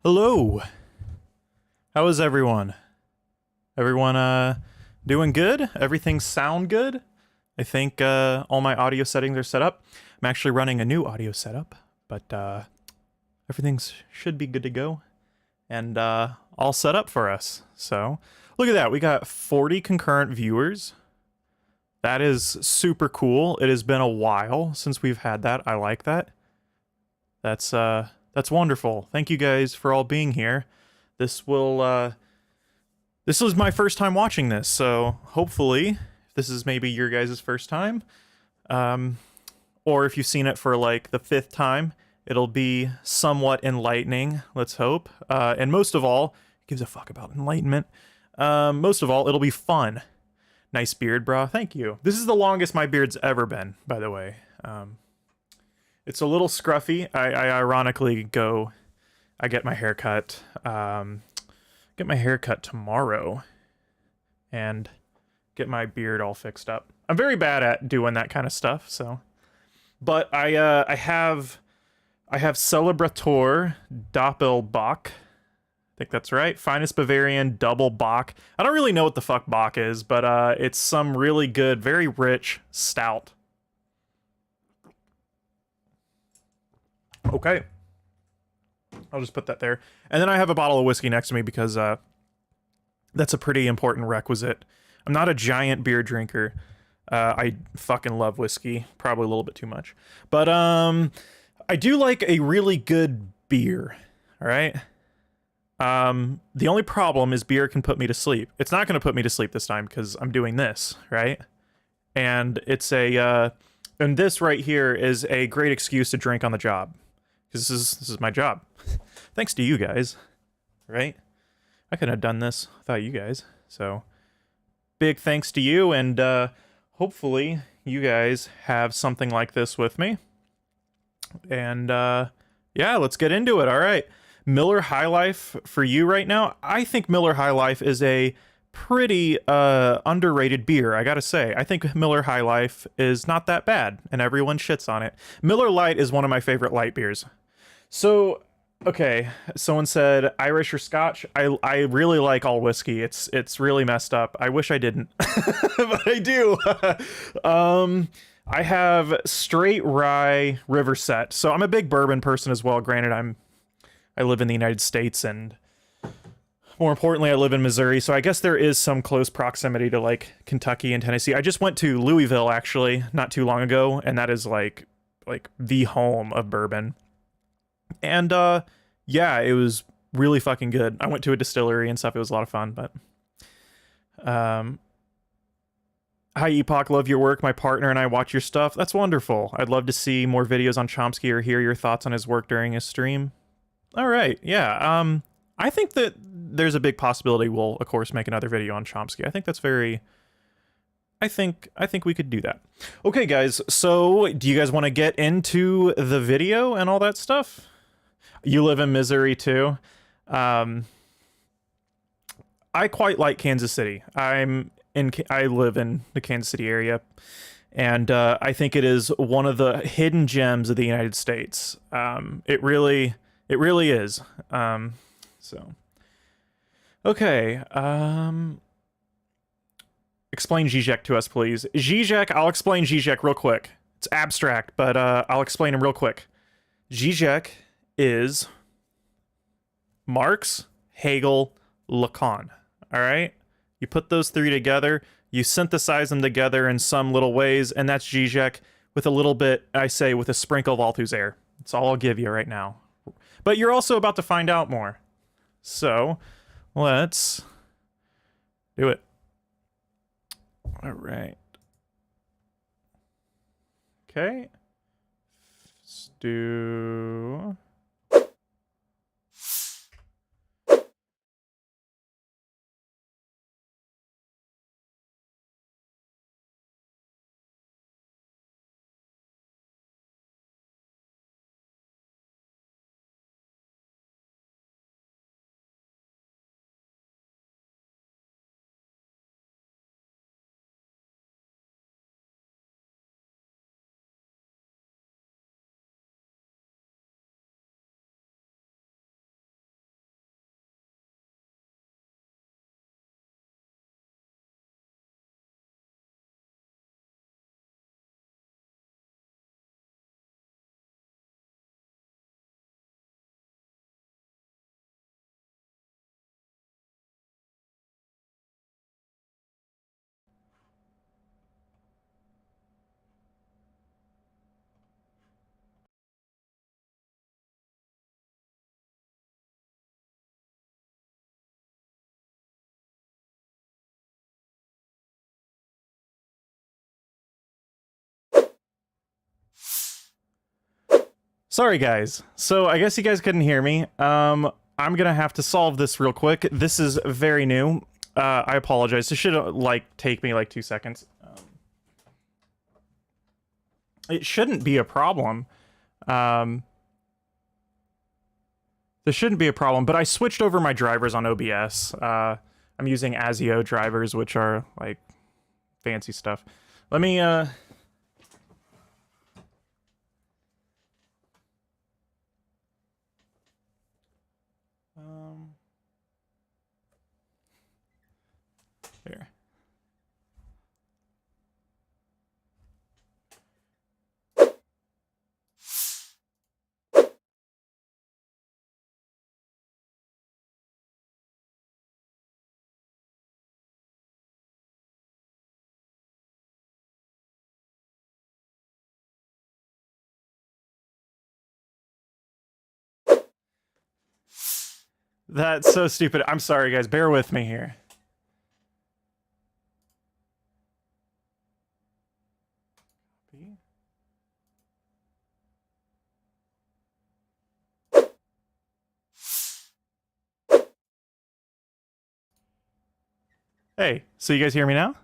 Hello. How is everyone? Everyone doing good? Everything sound good? I think all my audio settings are set up. I'm actually running a new audio setup, but everything should be good to go and all set up for us. So, look at that. We got 40 concurrent viewers. That is super cool. It has been a while since we've had that. I like that. That's wonderful. Thank you guys for all being here. This will this was my first time watching this, so hopefully this is maybe your guys' first time. Or if you've seen it for like the 5th time, it'll be somewhat enlightening, let's hope. And most of all, who gives a fuck about enlightenment? Most of all, it'll be fun. Nice beard, bro. Thank you. This is the longest my beard's ever been, by the way. It's a little scruffy. I ironically I get my hair cut. Get my hair cut tomorrow. And get my beard all fixed up. I'm very bad at doing that kind of stuff, so. But I have Celebrator Doppelbock. I think that's right. Finest Bavarian Double Bock. I don't really know what the fuck Bock is, but it's some really good, very rich stout. Okay. I'll just put that there. And then I have a bottle of whiskey next to me because that's a pretty important requisite. I'm not a giant beer drinker. I fucking love whiskey. Probably a little bit too much. But I do like a really good beer. All right? The only problem is beer can put me to sleep. It's not going to put me to sleep this time because I'm doing this, right? And it's and this right here is a great excuse to drink on the job. Because this is my job. Thanks to you guys, right? I couldn't have done this without you guys. So, big thanks to you, and hopefully you guys have something like this with me. And yeah, let's get into it. All right. Miller High Life for you right now. I think Miller High Life is a pretty underrated beer, I gotta say. I think Miller High Life is not that bad, and everyone shits on it. Miller Lite is one of my favorite light beers. So, okay, someone said Irish or Scotch. I really like all whiskey. It's really messed up. I wish I didn't, but I do. I have straight rye river set. So I'm a big bourbon person as well. Granted, I live in the United States, and more importantly, I live in Missouri. So I guess there is some close proximity to like Kentucky and Tennessee. I just went to Louisville actually not too long ago, and that is like the home of bourbon. And yeah, it was really fucking good. I went to a distillery and stuff. It was a lot of fun, but hi Epoch, love your work. My partner and I watch your stuff. That's wonderful. I'd love to see more videos on Chomsky or hear your thoughts on his work during his stream. All right. Yeah. I think that there's a big possibility we'll of course make another video on Chomsky. I think that's very I think we could do that. Okay, guys. So, do you guys want to get into the video and all that stuff? You live in Missouri too. I quite like Kansas City. I live in the Kansas City area, and I think it is one of the hidden gems of the United States. It really is. So, okay. Explain Zizek to us, please. Zizek, I'll explain Zizek real quick. It's abstract, but I'll explain him real quick. Zizek is Marx, Hegel, Lacan. All right? You put those three together, you synthesize them together in some little ways, and that's Zizek with a little bit, I say, with a sprinkle of Althusser. That's all I'll give you right now. But you're also about to find out more. So, let's do it. All right. Okay. Let's do... Sorry, guys. So I guess you guys couldn't hear me. I'm gonna have to solve this real quick. This is very new. I apologize. This should, like, take me, like, 2 seconds. It shouldn't be a problem. This shouldn't be a problem, but I switched over my drivers on OBS. I'm using ASIO drivers, which are, like, fancy stuff. Let me, here. That's so stupid. I'm sorry, guys. Bear with me here. Hey, so you guys hear me now?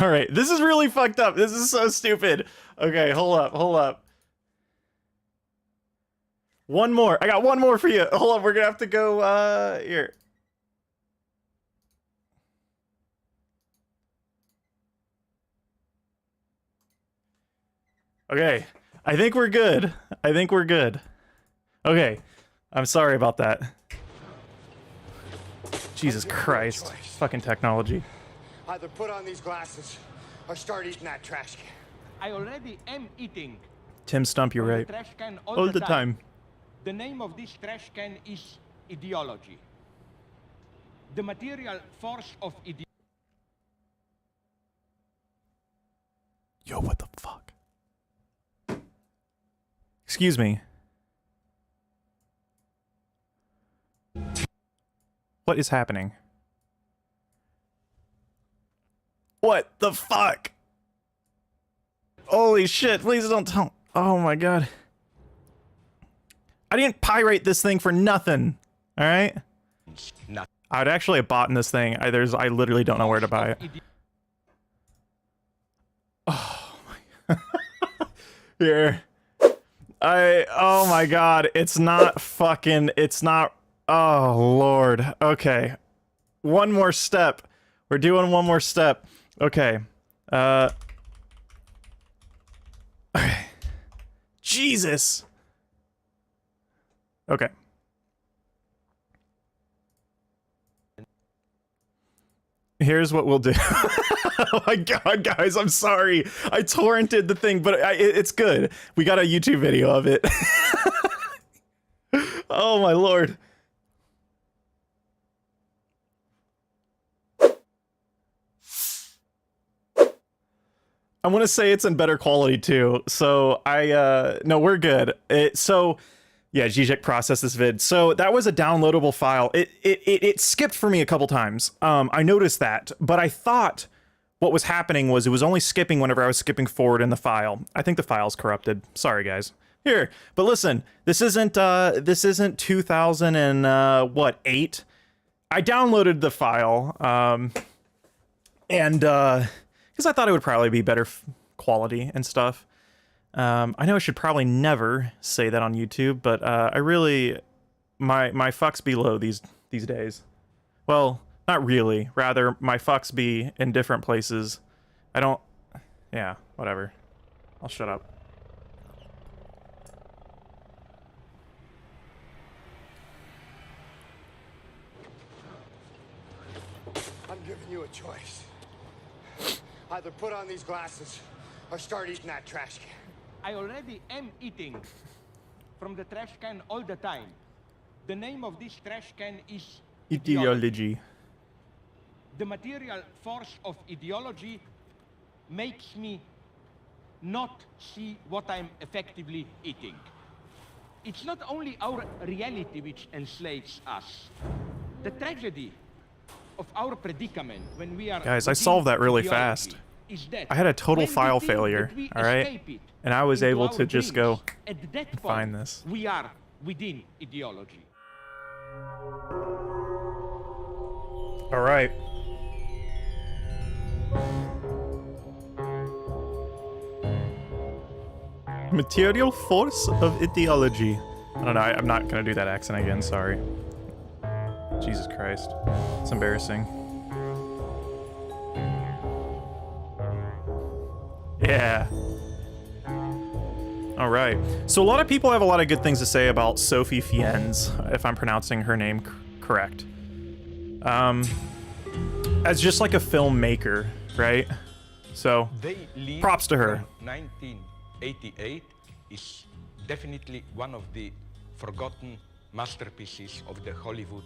All right, this is really fucked up. This is so stupid. Okay, hold up. One more. I got one more for you. Hold up, we're gonna have to go, here. Okay, I think we're good. Okay, I'm sorry about that. Jesus Christ. Fucking technology. Either put on these glasses or start eating that trash can. I already am eating. Tim Stump, you're right. Trash can All the time. The name of this trash can is ideology. The material force of ideology. Yo, what the fuck? Excuse me. What is happening? What the fuck? Holy shit, please don't tell. Oh my god. I didn't pirate this thing for nothing. Alright? I would actually have bought in this thing. I literally don't know where to buy it. Oh my god. Here. Oh my god. It's not. Oh lord. Okay. One more step. We're doing one more step. Okay. Okay. Jesus. Okay. Here's what we'll do. Oh my god, guys, I'm sorry. I torrented the thing, but it's good. We got a YouTube video of it. Oh my lord. I want to say it's in better quality too. So no, we're good. Yeah, Zizek processed this vid. So that was a downloadable file. It skipped for me a couple times. I noticed that, but I thought what was happening was it was only skipping whenever I was skipping forward in the file. I think the file's corrupted. Sorry, guys. Here, but listen, this isn't 2000 and what, 8? I downloaded the file, and because I thought it would probably be better quality and stuff. I know I should probably never say that on YouTube, but I really, my fucks be low these days. Well, not really. Rather, my fucks be in different places. I don't. Yeah, whatever. I'll shut up. I'm giving you a choice. Either put on these glasses or start eating that trash can. I already am eating from the trash can all the time. The name of this trash can is Ideology. The material force of ideology makes me not see what I'm effectively eating. It's not only our reality which enslaves us. The tragedy of our predicament when we are... Guys, I solved that really fast. is that I had a total when we file think that failure, we all right? escape it And I was into able our to just dreams, go at that point, find this. we are within ideology. All right. Material force of ideology. I don't know, I'm not gonna do that accent again, sorry. Jesus Christ. It's embarrassing. Yeah. All right. So a lot of people have a lot of good things to say about Sophie Fiennes, if I'm pronouncing her name correct. As just like a filmmaker, right? So, props to her. 1988 is definitely one of the forgotten masterpieces of the Hollywood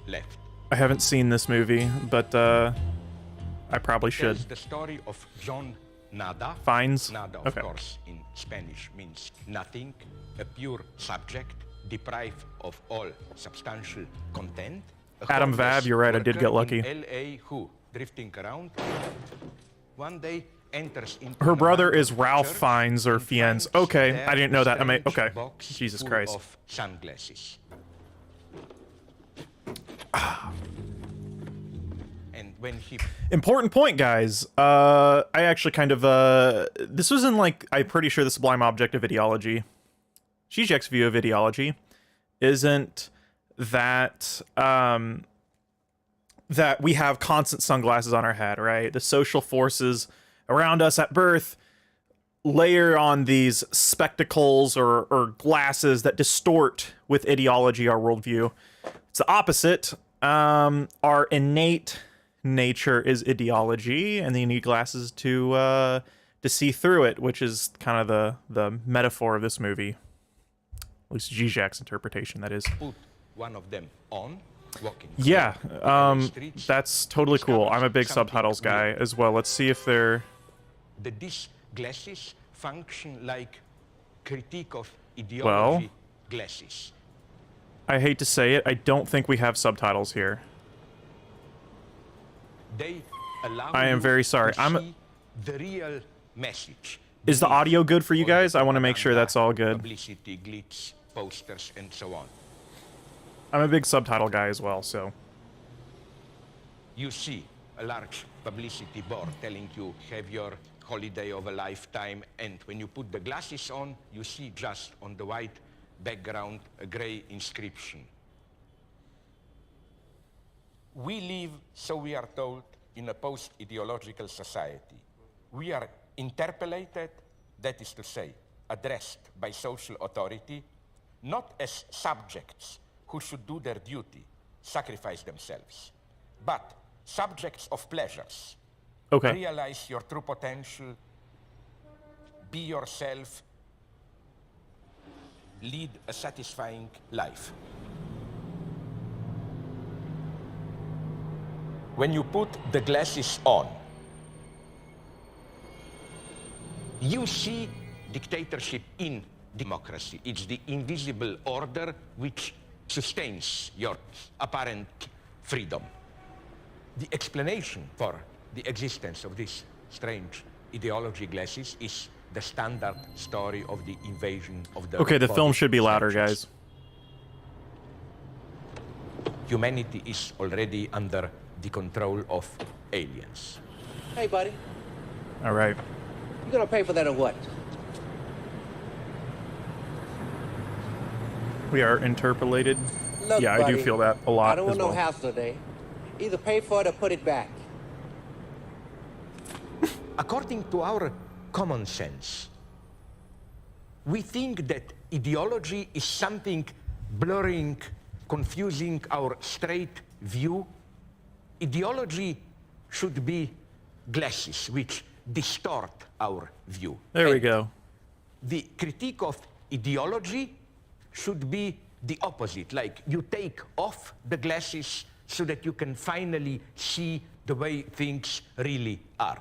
left. I haven't seen this movie, but I probably should. It's the story of John Nada. Fines? Nada, of Okay. course, in Spanish means nothing, a pure subject, deprived of all substantial content. Adam Vav, you're right, I did get lucky. LA who, drifting around, one day enters into Her an brother is abandoned Ralph church Fiennes or and Fiennes. finds Okay, there I didn't know that. I mean, a strange okay. box Jesus full Christ. of sunglasses. And when he Important point, guys. I actually kind of, this was in, like, I'm pretty sure the sublime object of ideology. Zizek's view of ideology isn't that, that we have constant sunglasses on our head, right? The social forces around us at birth layer on these spectacles or glasses that distort with ideology our worldview. It's the opposite. Our innate nature is ideology, and then you need glasses to see through it, which is kind of the metaphor of this movie. At least Zizek's interpretation, that is. put one of them on, walking Yeah, through the streets, that's totally cool. I'm a big something subtitles guy weird. as well. Let's see if they're... These glasses function like critique of ideology glasses. I hate to say it, I don't think we have subtitles here. They allow I am you very sorry. to I'm- see the real message. Is the beneath audio good for you all the guys? I want to make sure that's all propaganda, good. Publicity, glitz, posters, and so on. I'm a big subtitle guy as well, so... You see a large publicity board telling you have your holiday of a lifetime, and when you put the glasses on, you see just on the white background a gray inscription. We live, so we are told, in a post-ideological society. We are interpellated, that is to say, addressed by social authority, not as subjects who should do their duty, sacrifice themselves, but subjects of pleasures. Okay. Realize your true potential, be yourself, lead a satisfying life. When you put the glasses on, you see dictatorship in democracy. It's the invisible order which sustains your apparent freedom. The explanation for the existence of this strange ideology glasses is the standard story of the invasion of the Okay, the film body should be louder, snatchers. guys. Humanity is already under the control of aliens. Hey, buddy, All right. you gonna pay for that or what? We are interpolated. Look, Yeah, I do buddy, feel that a lot I don't as want well. no hassle today. Either pay for it or put it back. According to our common sense, we think that ideology is something blurring, confusing our straight view. Ideology should be glasses which distort our view. There we And go. the critique of ideology should be the opposite. Like you take off the glasses so that you can finally see the way things really are.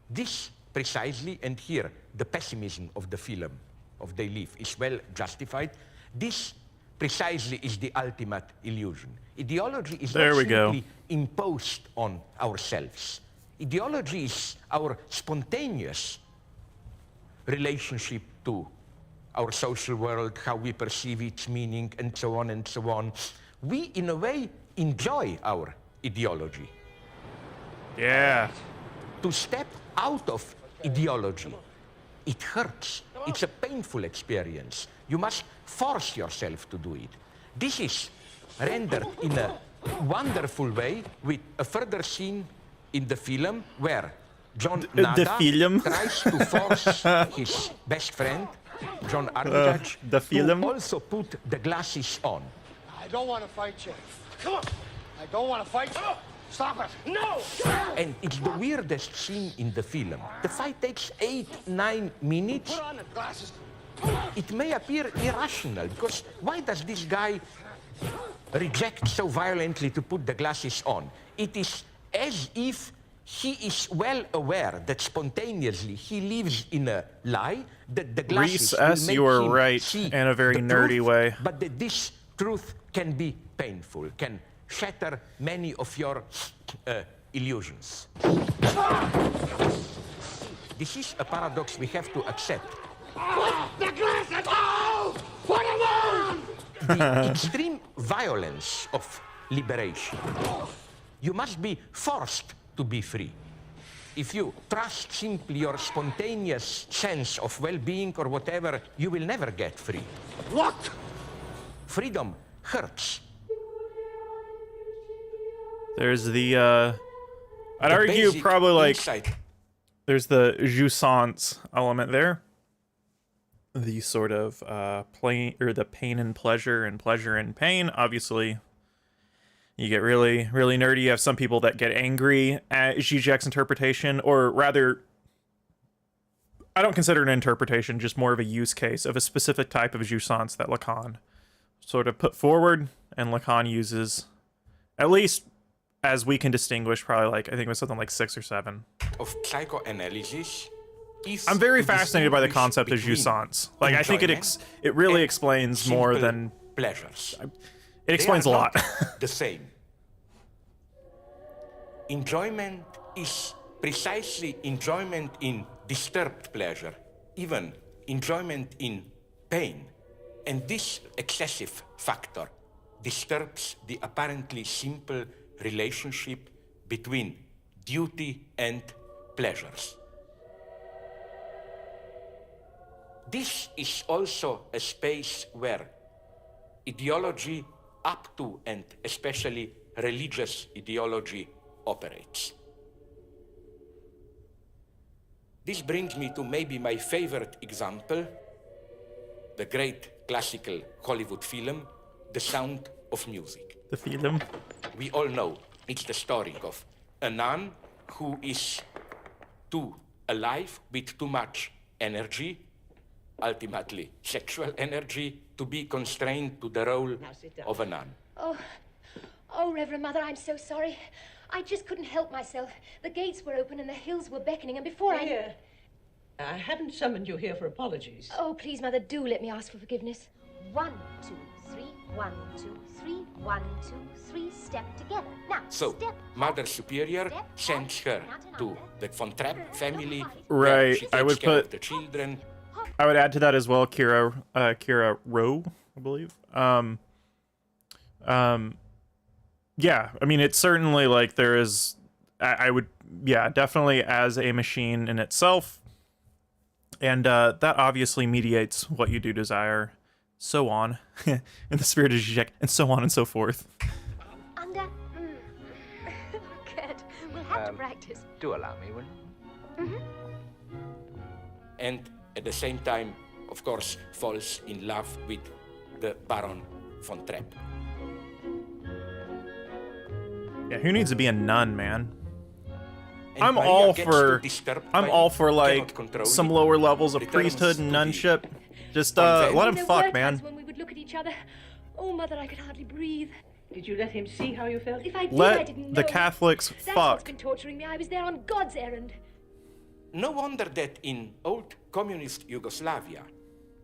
This precisely, and here the pessimism of the film, of They Live, is well justified. This precisely is the ultimate illusion. Ideology is There not we go. simply imposed on ourselves. Ideology is our spontaneous relationship to our social world, how we perceive its meaning, and so on and so on. We, in a way, enjoy our ideology. Yeah. To step out of ideology, it hurts. It's a painful experience. You must force yourself to do it. This is rendered in a wonderful way with a further scene in the film where John Nada tries to force his best friend, John Armitage, to also put the glasses on. I don't want to fight you. Come on. I don't want to fight you. Stop it. No! And it's the weirdest scene in the film. The fight takes 8-9 minutes. Put on the glasses. It may appear irrational, because why does this guy reject so violently to put the glasses on? It is as if he is well aware that spontaneously he lives in a lie, that the glasses Reese, will make you are him right see in a very the nerdy truth, way. but that this truth can be painful, can shatter many of your illusions. This is a paradox we have to accept. The glasses! Oh! Put them on! The extreme violence of liberation. You must be forced to be free. If you trust simply your spontaneous sense of well-being or whatever, you will never get free. What? Freedom hurts. There's the, I'd argue basic probably like, insight. there's the jouissance element there. The sort of, the pain and pleasure and pain. Obviously, you get really, really nerdy. You have some people that get angry at Zizek's interpretation, or rather, I don't consider it an interpretation, just more of a use case of a specific type of jouissance that Lacan sort of put forward, and Lacan uses, at least as we can distinguish, probably like, I think it was something like 6 or 7. Of psychoanalysis. I'm very fascinated by the concept of jouissance. Like, I think it really explains more than pleasures. It explains a lot. The same. Enjoyment is precisely enjoyment in disturbed pleasure, even enjoyment in pain. And this excessive factor disturbs the apparently simple relationship between duty and pleasures. This is also a space where ideology, up to and especially religious ideology, operates. This brings me to maybe my favorite example, the great classical Hollywood film, The Sound of Music. The film. We all know it's the story of a nun who is too alive with too much energy, ultimately sexual energy, to be constrained to the role of a nun. Oh, Reverend Mother, I'm so sorry. I just couldn't help myself. The gates were open and the hills were beckoning, and before I hadn't summoned you here for apologies. Oh, please, Mother, do let me ask for forgiveness. 1, 2, 3, 1, 2, 3, 1, 2, 3, step together. Now, so, step, Mother Superior sends her to the Von Trapp family. Right, She I would takes care of put the children. I would add to that as well, Kira Rowe, I believe. Yeah, I mean, it's certainly like there is, I would, yeah, definitely as a machine in itself. And that obviously mediates what you do desire, so on, in the spirit of Zizek, and so on and so forth. Under. Good. We'll have to practice. Do allow me, will you? And at the same time, of course, falls in love with the Baron Von Trapp. Yeah, who needs to be a nun, man? And I'm Maria all gets for, too disturbed I'm by all it, for like cannot control some it, lower levels of returns priesthood and to the nunship. Just convent. let him There fuck, were man. times when we would look at each other. Oh, Mother, I could hardly breathe. Did you let him see how you felt? If I did, I Let didn't know. the Catholics That's what's fuck. been torturing me. I was there on God's errand. No wonder that in old communist Yugoslavia,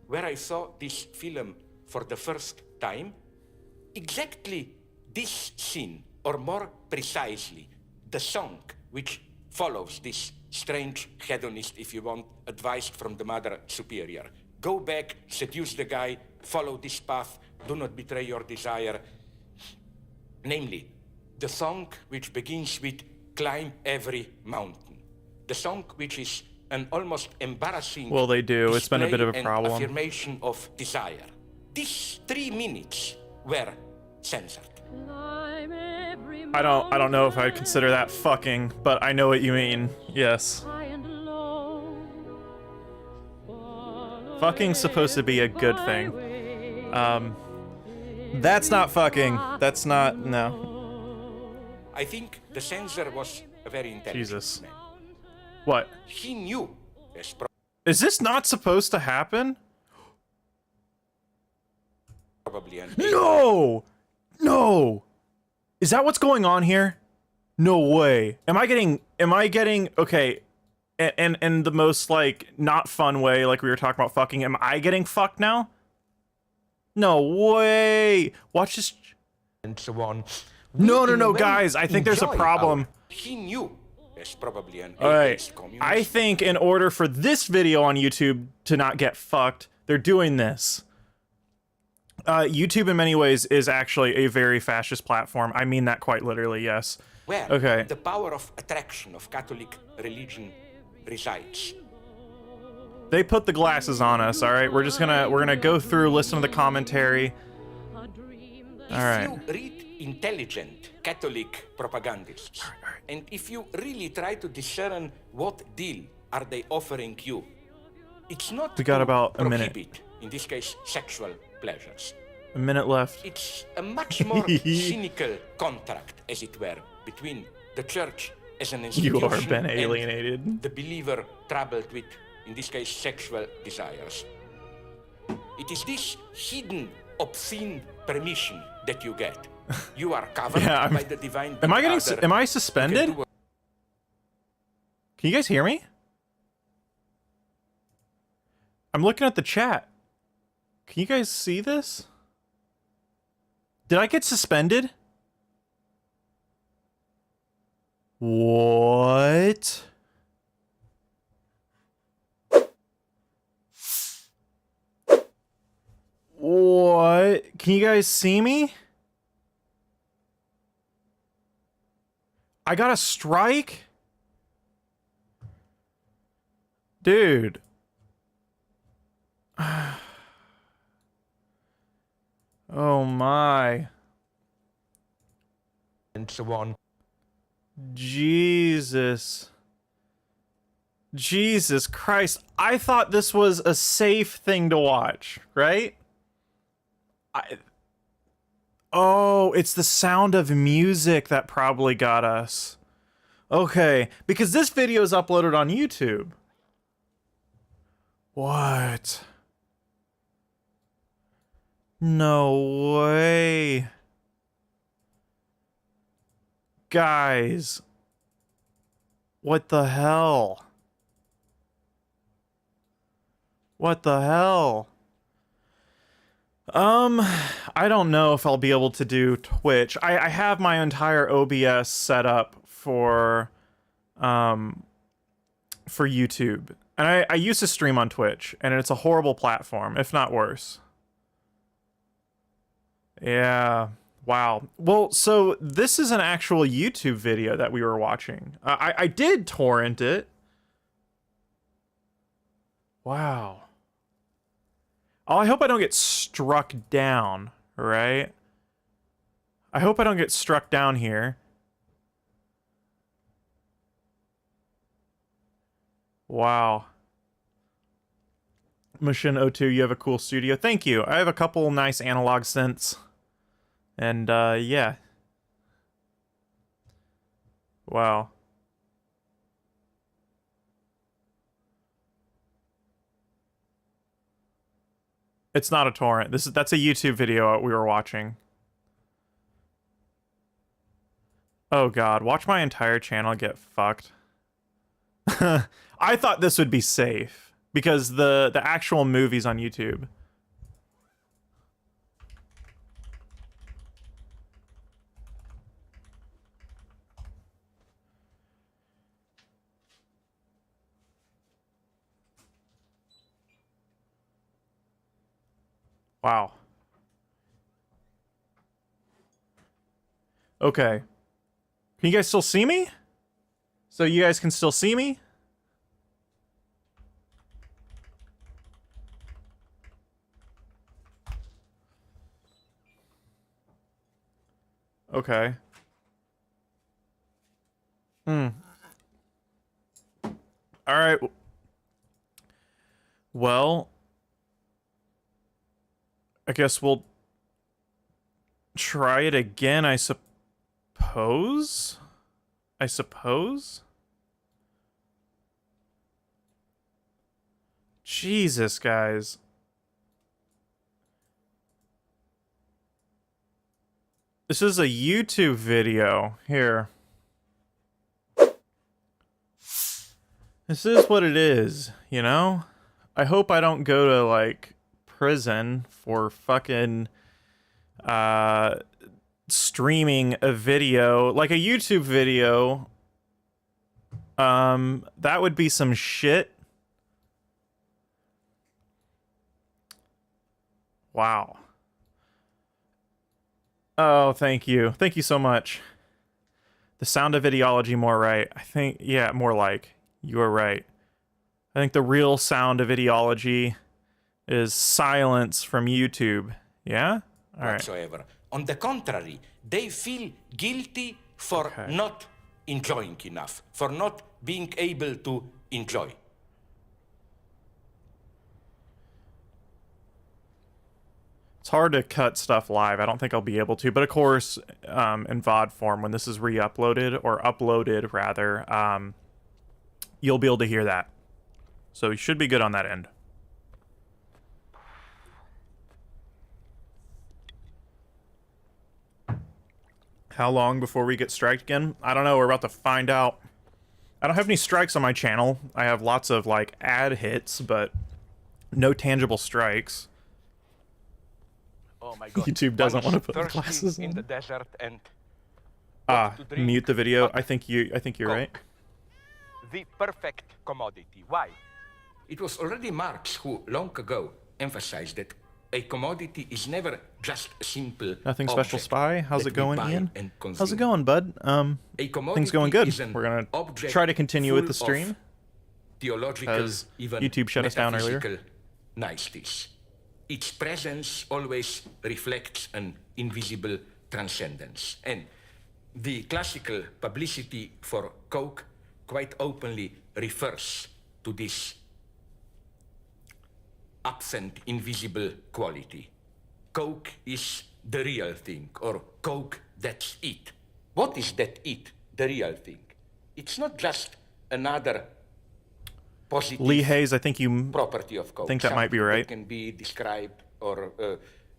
where I saw this film for the first time, exactly this scene, or more precisely, the song which follows this strange hedonist, if you want, advised from the Mother Superior. Go back, seduce the guy, follow this path, do not betray your desire. Namely, the song which begins with climb every mountain. The song which is an almost embarrassing Well, they do. It's been a bit of a display problem. and affirmation of desire. These 3 minutes were censored. I don't know if I'd consider that fucking, but I know what you mean. Yes. Fucking's supposed to be a good thing. That's not fucking. That's not, no. I think the censor was a very intelligent Jesus. man. What? He knew as Is this not supposed to happen? probably an No! No! Is that what's going on here? No way. Am I getting, okay, and the most, like, not fun way, like we were talking about fucking, am I getting fucked now? No way! Watch this. and so on. No, guys, I think there's a problem. He knew as probably an Alright, atheist communist. I think in order for this video on YouTube to not get fucked, they're doing this. YouTube in many ways is actually a very fascist platform. I mean that quite literally, yes. Where Okay. the power of attraction of Catholic religion resides. They put the glasses on us, all right? We're gonna go through, listen to the commentary. All right. If you read intelligent Catholic propagandists, and if you really try to discern what deal are they offering you, it's not We got to about a minute. prohibit, in this case, sexual pleasures. A minute left. It's a much more cynical contract, as it were, between the church as an institution You are been and alienated. the believer troubled with, in this case, sexual desires. It is this hidden, obscene permission that you get. You are covered Yeah, by the divine. Am I getting? Other. Am I You suspended? can do Can you guys hear me? I'm looking at the chat. Can you guys see this? Did I get suspended? What? What? Can you guys see me? I got a strike? Dude. Oh my. and so on. Jesus. Jesus Christ. I thought this was a safe thing to watch, right? Oh, it's the sound of music that probably got us. Okay, because this video is uploaded on YouTube. What? No way. Guys. What the hell? What the hell? I don't know if I'll be able to do Twitch. I have my entire OBS set up for YouTube. And I used to stream on Twitch, and it's a horrible platform, if not worse. Yeah. Wow. Well, so this is an actual YouTube video that we were watching. I did torrent it. Wow. Oh, I hope I don't get struck down, right? I hope I don't get struck down here. Wow. Mashin02, you have a cool studio. Thank you. I have a couple nice analog synths. And, yeah. Wow. It's not a torrent. That's a YouTube video we were watching. Oh god, watch my entire channel get fucked. I thought this would be safe because the actual movie's on YouTube. Wow. Okay. Can you guys still see me? So you guys can still see me? Okay. All right. Well, I guess we'll try it again, I suppose? Jesus, guys. This is a YouTube video. Here. This is what it is, you know? I hope I don't go to, like, prison for fucking, streaming a video. Like a YouTube video. That would be some shit. Wow. Oh, thank you. Thank you so much. The sound of ideology, more right. I think, yeah, more like. You are right. I think the real sound of ideology is silence from YouTube. Yeah? All right. Whatsoever. On the contrary, they feel guilty for not enjoying enough, for not being able to enjoy. It's hard to cut stuff live. I don't think I'll be able to. But of course, in VOD form, when this is re-uploaded, or uploaded rather, you'll be able to hear that. So you should be good on that end. How long before we get striked again? I don't know. We're about to find out. I don't have any strikes on my channel. I have lots of, like, ad hits, but no tangible strikes. Oh my God. YouTube doesn't want to put the Thirsty glasses in on. the desert and Mute the video. I think you're right. the perfect commodity. Why? It was already Marx who long ago emphasized that a commodity is never just a simple Nothing special, object Spy. How's that it going, we buy Ian? and consume. How's it going, bud? A commodity Things going good. is an We're gonna object try to continue with the full stream. of theological, Because even YouTube shut us down earlier. metaphysical niceties. Its presence always reflects an invisible transcendence. And the classical publicity for Coke quite openly refers to this absent, invisible quality. Coke is the real thing, or Coke, that's it. What is that it, the real thing? It's not just another positive Lee Hayes, I think you property of Coke. think that might be Something right. that can be described or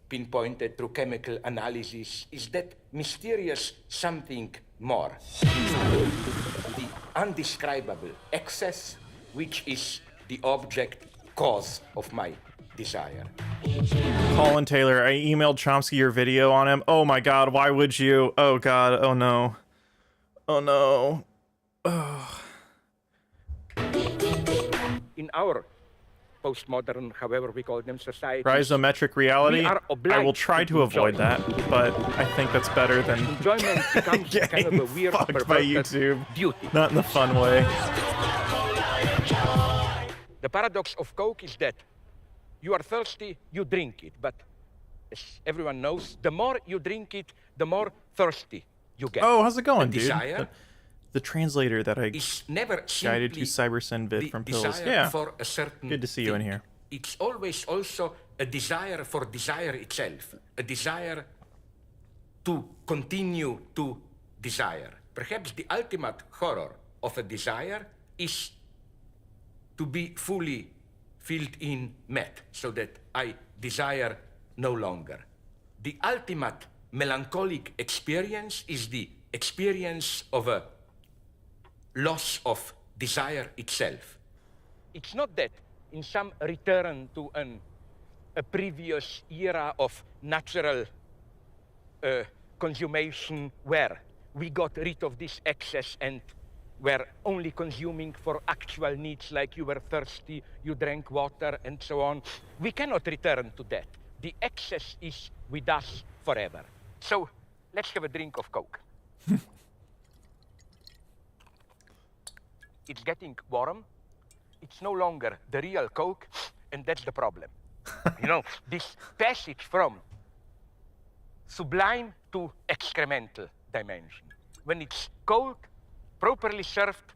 pinpointed through chemical analysis. Is that mysterious something more? The undescribable excess, which is the object cause of my desire. Colin Taylor, I emailed Chomsky your video on him. Oh my god, why would you? Oh god, oh no. Oh no. Oh. In our postmodern, however we call them, society, Rhizometric reality? we are I will obliged try to to avoid enjoy. that, but I think that's better than enjoyment becomes kind of a getting weird, fucked by perverted YouTube. duty. Not in the fun way. The paradox of Coke is that you are thirsty, you drink it, but as everyone knows, the more you drink it, the more thirsty you get. Oh, how's it going, dude? Desire The translator that I is never guided to simply Cybersend vid the from Pills. desire Yeah. for a certain Good to see you in thing. here. It's always also a desire for desire itself, a desire to continue to desire. Perhaps the ultimate horror of a desire is to be fully filled in, met, so that I desire no longer. The ultimate melancholic experience is the experience of a loss of desire itself. It's not that in some return to a previous era of natural consummation where we got rid of this excess and were only consuming for actual needs, like you were thirsty, you drank water, and so on. We cannot return to that. the excess is with us forever. So let's have a drink of Coke. It's getting warm. It's no longer the real Coke, and that's the problem. You know, this passage from sublime to excremental dimension. When it's cold, properly served,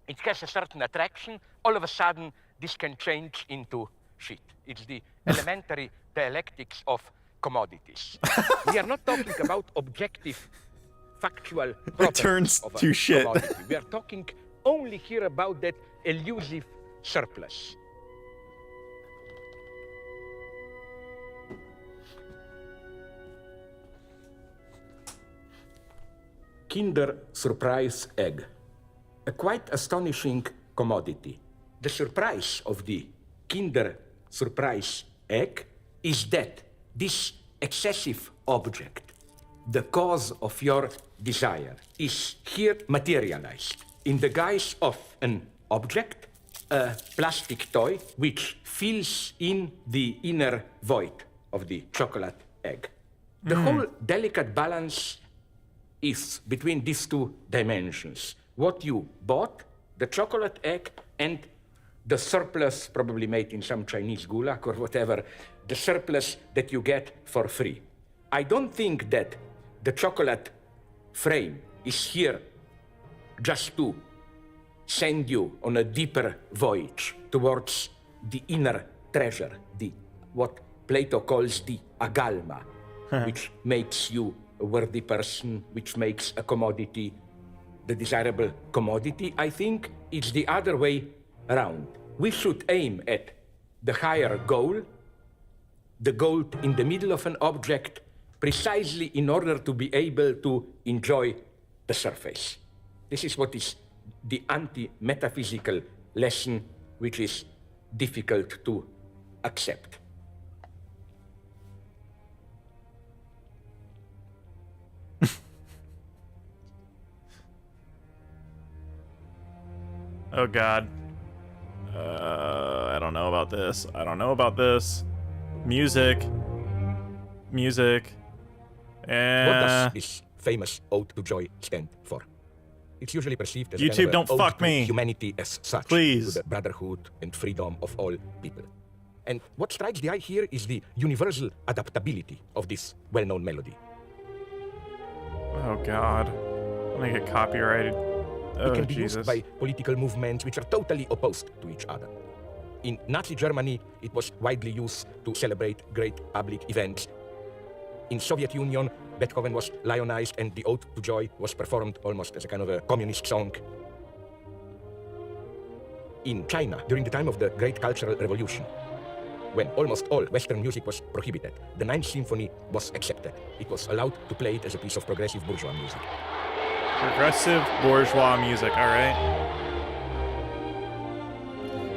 it has a certain attraction. All of a sudden, this can change into shit. It's the elementary dialectics of commodities. We are not talking about objective, factual properties turns of a to shit. commodity. We are talking only here about that elusive surplus. Kinder Surprise Egg. A quite astonishing commodity. The surprise of the Kinder Surprise Egg is that this excessive object, the cause of your desire, is here materialized in the guise of an object, a plastic toy, which fills in the inner void of the chocolate egg. The whole delicate balance is between these two dimensions. What you bought, the chocolate egg, and the surplus, probably made in some Chinese gulag or whatever, the surplus that you get for free. I don't think that the chocolate frame is here just to send you on a deeper voyage towards the inner treasure, the what Plato calls the agalma, which makes you a worthy person, which makes a commodity the desirable commodity. I think it's the other way around. We should aim at the higher goal, the gold in the middle of an object, precisely in order to be able to enjoy the surface. This is what is the anti-metaphysical lesson, which is difficult to accept. Oh God. I don't know about this. I don't know about this. Music. Music. What does this famous ode to joy stand for? It's usually perceived as YouTube, a don't ode fuck to me. humanity as such, Please. to the brotherhood and freedom of all people. And what strikes the eye here is the universal adaptability of this well-known melody. Oh God. I'm gonna get copyrighted. Oh It can be Jesus. used by political movements which are totally opposed to each other. In Nazi Germany, it was widely used to celebrate great public events. In Soviet Union, Beethoven was lionized and the Ode to Joy was performed almost as a kind of a communist song. In China, during the time of the Great Cultural Revolution, when almost all Western music was prohibited, the Ninth Symphony was accepted. It was allowed to play it as a piece of progressive bourgeois music. Progressive bourgeois music, alright.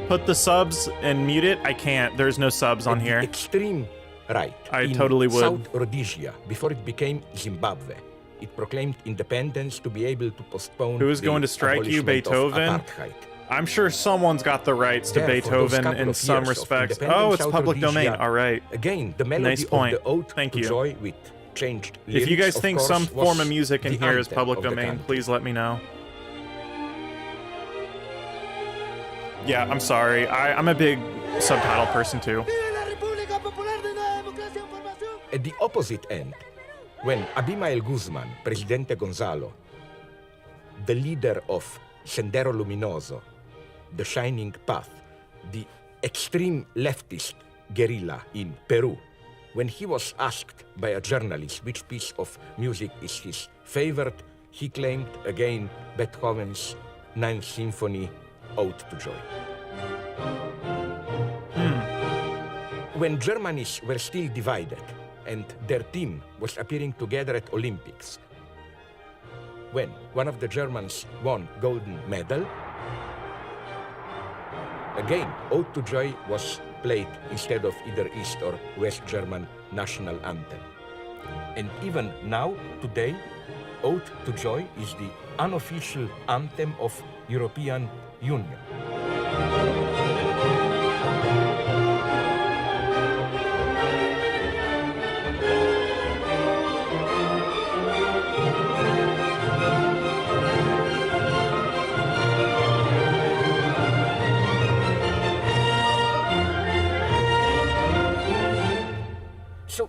Put the subs and mute it? I can't. There's no subs on And the here. extreme right. I in totally would. South Rhodesia, before it became Zimbabwe, it proclaimed independence to be able to postpone. Who is the going to strike you, abolishment of Beethoven? apartheid. I'm sure someone's got the rights to There, for those Beethoven couple in of some years of respects. independent Oh, it's South public domain. Rhodesia, Alright. Again, the melody Nice point. of the Ode Thank to you. Joy with changed If you lyrics, guys of think course, some was form of music in the here is anthem public of the domain, country. please let me know. Yeah, I'm sorry. I'm a big subtitle person too. At the opposite end, when Abimael Guzman, Presidente Gonzalo, the leader of Sendero Luminoso, the Shining Path, the extreme leftist guerrilla in Peru, when he was asked by a journalist which piece of music is his favorite, he claimed again Beethoven's Ninth Symphony, Ode to Joy. When Germans were still divided and their team was appearing together at Olympics, when one of the Germans won golden medal, again, Ode to Joy was played instead of either East or West German national anthem. And even now, today, Ode to Joy is the unofficial anthem of European Union.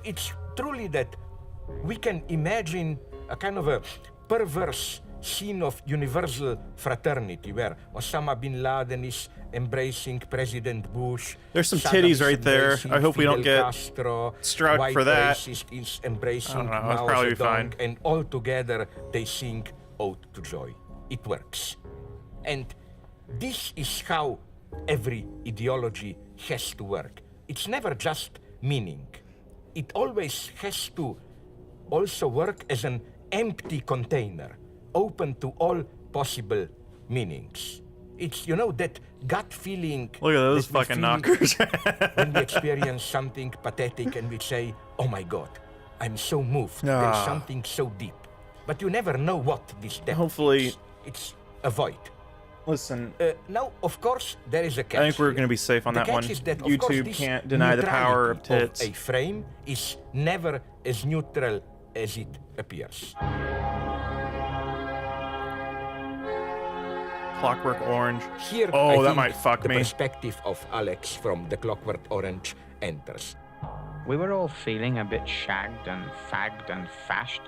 it's truly that we can imagine a kind of a perverse scene of universal fraternity where Osama bin Laden is embracing President Bush. There's some Saddam's titties right there. embracing I hope we don't Fidel get Castro, struck white for that. racist is embracing I don't know, it'll Mao probably be Zedong, fine. and all together they sing Ode to Joy. It works. And this is how every ideology has to work. It's never just meaning. It always has to also work as an empty container, open to all possible meanings. It's, you know, that gut feeling. Look at those that we fucking feel knockers. when we experience something pathetic and we say, oh my God, I'm so moved. There's Ah. something so deep. But you never know what this depth Hopefully- is. It's a void. Listen, Now, of course, there is a catch. I think we're here. going to be safe on The that catch one. is that, of course, YouTube this can't deny the power of neutrality tits. a frame is never as neutral as it appears. Clockwork Orange. Here, Oh, I that think might fuck the me. perspective of Alex from the Clockwork Orange enters. We were all feeling a bit shagged and fagged and fashed,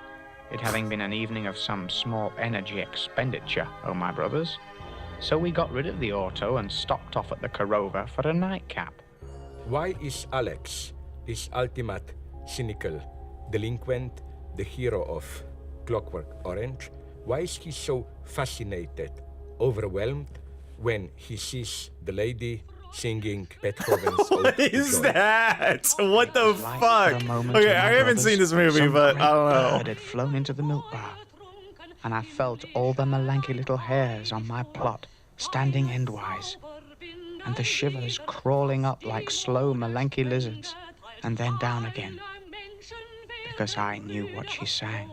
it having been an evening of some small energy expenditure, oh my brothers. So we got rid of the auto and stopped off at the Corova for a nightcap. Why is Alex, this ultimate cynical delinquent, the hero of Clockwork Orange, why is he so fascinated, overwhelmed, when he sees the lady singing Beethoven's Ode What to is Joy? that? What the It was like for fuck? a moment, Okay, oh my I haven't brothers, seen this movie, some but I great don't know. bird had flown into the milk bar, and I felt all the melanky little hairs on my plot standing endwise, and the shivers crawling up like slow melanky lizards, and then down again, because I knew what she sang.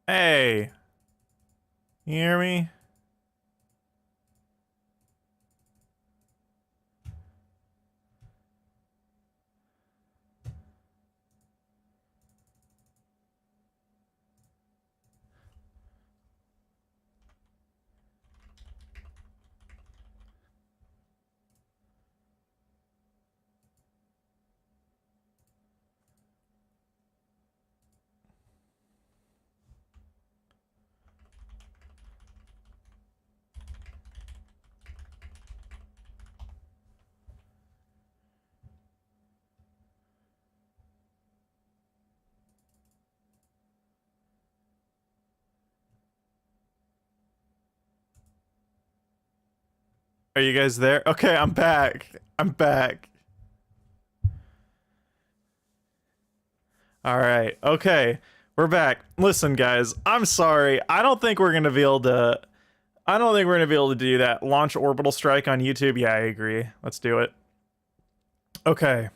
Hey. You hear me? Are you guys there? Okay, I'm back. I'm back. All right. Okay. We're back. Listen, guys, I'm sorry. I don't think we're going to be able to do that. Launch orbital strike on YouTube. Yeah, I agree. Let's do it. Okay.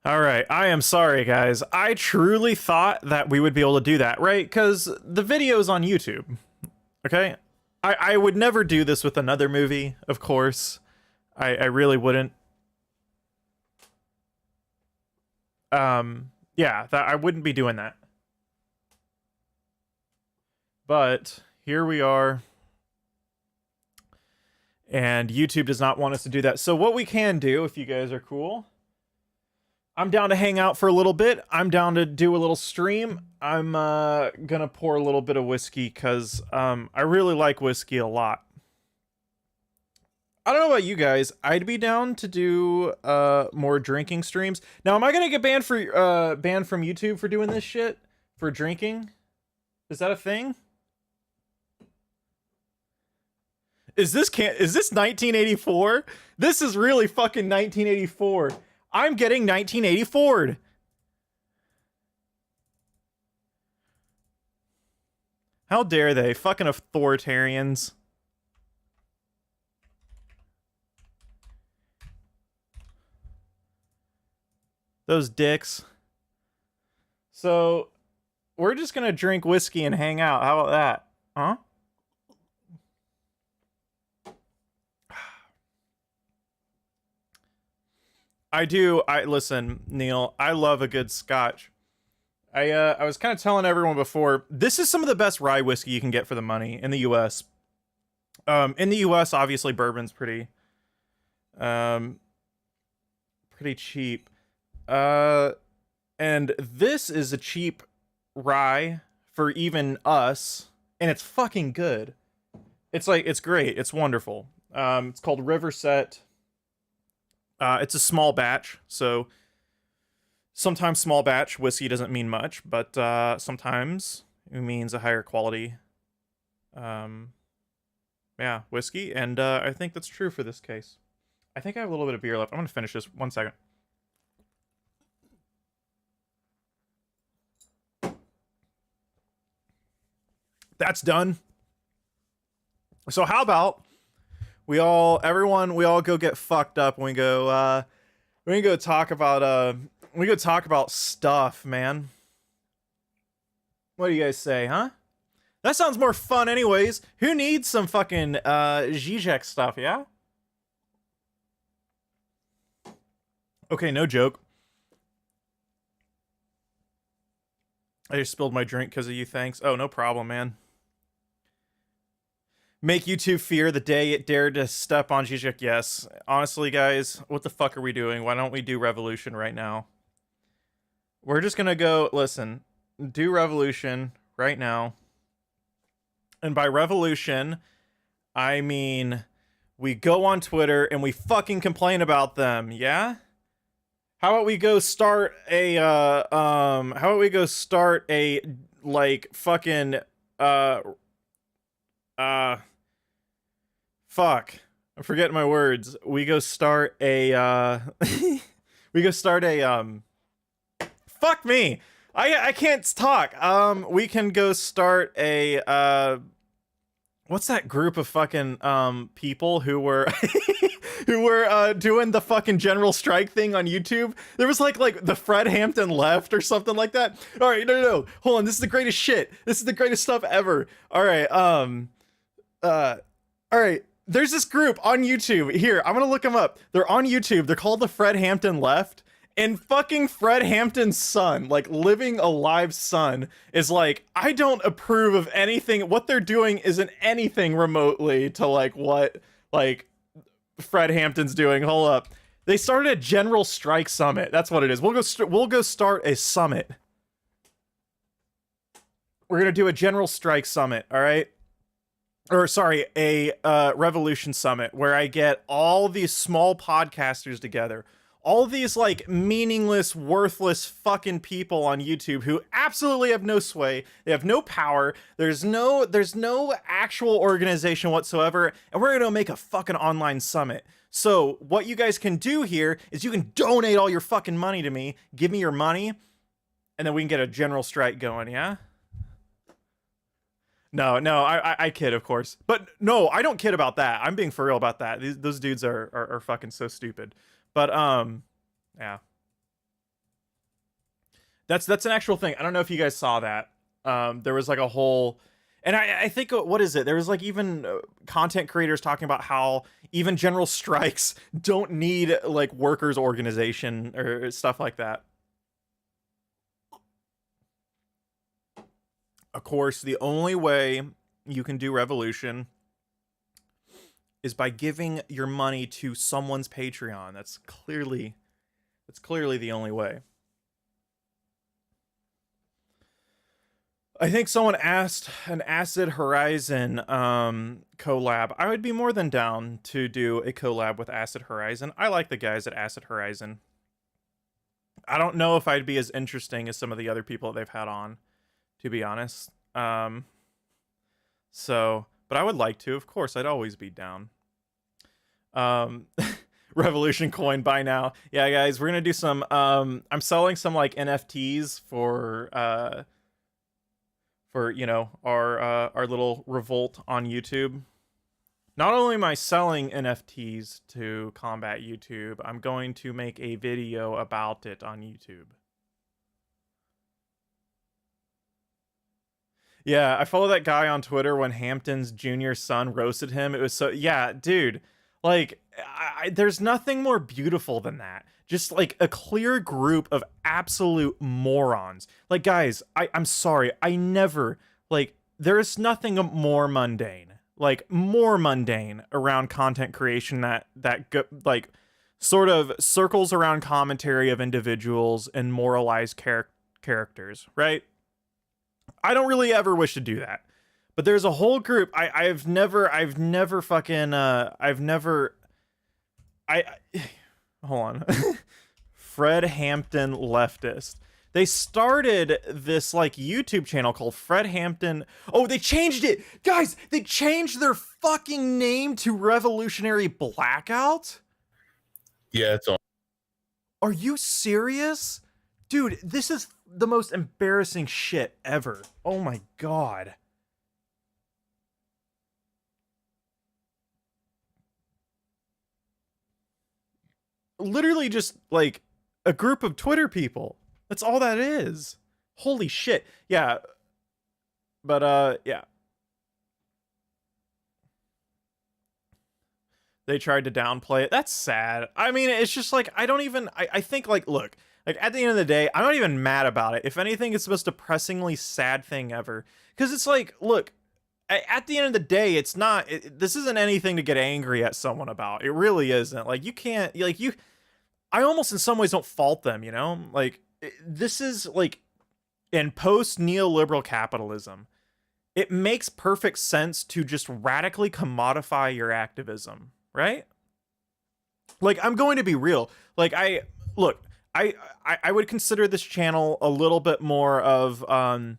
All right. I am sorry, guys. I truly thought that we would be able to do that, right? Cuz the video's on YouTube. Okay? I would never do this with another movie, of course. I really wouldn't. Yeah, I wouldn't be doing that. But here we are. And YouTube does not want us to do that. So what we can do, if you guys are cool, I'm down to hang out for a little bit. I'm down to do a little stream. I'm gonna pour a little bit of whiskey because I really like whiskey a lot. I don't know about you guys. I'd be down to do more drinking streams. Now, am I gonna get banned from YouTube for doing this shit? For drinking? Is that a thing? Is this 1984? This is really fucking 1984. I'm getting 1984'd. How dare they? Fucking authoritarians. Those dicks. So, we're just gonna drink whiskey and hang out. How about that? Huh? Listen, Neil, I love a good scotch. I was kind of telling everyone before, this is some of the best rye whiskey you can get for the money in the US. In the US, obviously bourbon's pretty cheap. And this is a cheap rye for even us, and it's fucking good. It's great. It's wonderful. It's called Riverset. It's a small batch, so sometimes small batch whiskey doesn't mean much, but sometimes it means a higher quality whiskey, and I think that's true for this case. I think I have a little bit of beer left. I'm gonna finish this. 1 second. That's done. So how about we all go get fucked up and we go talk about stuff, man. What do you guys say, huh? That sounds more fun anyways. Who needs some fucking Zizek stuff, yeah? Okay, no joke. I just spilled my drink because of you, thanks. Oh, no problem, man. Make YouTube fear the day it dared to step on Zizek. Yes. Honestly, guys, what the fuck are we doing? Why don't we do Revolution right now? We're just gonna go, listen, do Revolution right now. And by Revolution, I mean we go on Twitter and we fucking complain about them, yeah? How about we go start a, like, fucking, fuck. I'm forgetting my words. We go start a, fuck me. I can't talk. We can go start a, what's that group of fucking, people who were, doing the fucking general strike thing on YouTube? There was like the Fred Hampton left or something like that. All right, no. Hold on. This is the greatest shit. This is the greatest stuff ever. All right. All right. There's this group on YouTube. Here, I'm gonna look them up. They're on YouTube. They're called the Fred Hampton Left. And fucking Fred Hampton's son, like living alive son, is like, I don't approve of anything. What they're doing isn't anything remotely to like what like Fred Hampton's doing. Hold up. They started a general strike summit. That's what it is. We'll go start a summit. We're gonna do a general strike summit. All right. Or sorry, a revolution summit where I get all these small podcasters together. All these like meaningless, worthless fucking people on YouTube who absolutely have no sway. They have no power. There's no actual organization whatsoever. And we're gonna make a fucking online summit. So what you guys can do here is you can donate all your fucking money to me. Give me your money. And then we can get a general strike going, yeah? No, I kid, of course. But no, I don't kid about that. I'm being for real about that. Those dudes are fucking so stupid. But, yeah. That's an actual thing. I don't know if you guys saw that. There was like a whole... And I think, what is it? There was like even content creators talking about how even general strikes don't need like workers' organization or stuff like that. Of course, the only way you can do revolution is by giving your money to someone's Patreon. That's clearly the only way. I think someone asked an Acid Horizon collab. I would be more than down to do a collab with Acid Horizon. I like the guys at Acid Horizon. I don't know if I'd be as interesting as some of the other people they've had on, to be honest. So, but I would like to, of course, I'd always be down. Revolution coin by now. Yeah, guys, we're gonna do some, I'm selling some, like, NFTs for, you know, our little revolt on YouTube. Not only am I selling NFTs to combat YouTube, I'm going to make a video about it on YouTube. Yeah, I follow that guy on Twitter when Hampton's junior son roasted him. It was so, yeah, dude, like, there's nothing more beautiful than that. Just like a clear group of absolute morons. Like, guys, I'm sorry, I never, like, there is nothing more mundane. Like, more mundane around content creation that like sort of circles around commentary of individuals and moralized characters, right? I don't really ever wish to do that. But there's a whole group I've never fucking hold on. Fred Hampton leftist. They started this, like, YouTube channel called Fred Hampton. Oh, they changed it! Guys, they changed their fucking name to Revolutionary Blackout? Yeah, it's on. Are you serious? Dude, this is the most embarrassing shit ever. Oh my god. Literally just, like, a group of Twitter people. That's all that is. Holy shit. Yeah. But, yeah. They tried to downplay it. That's sad. I mean, it's just like, I don't even, I think, like, look, like, at the end of the day, I'm not even mad about it. If anything, it's the most depressingly sad thing ever. Because it's like, look, at the end of the day, it's not, this isn't anything to get angry at someone about. It really isn't. Like, you can't, like, I almost in some ways don't fault them, you know? Like, this is, like, in post-neoliberal capitalism, it makes perfect sense to just radically commodify your activism, right? Like, I'm going to be real. Like, I would consider this channel a little bit more of, I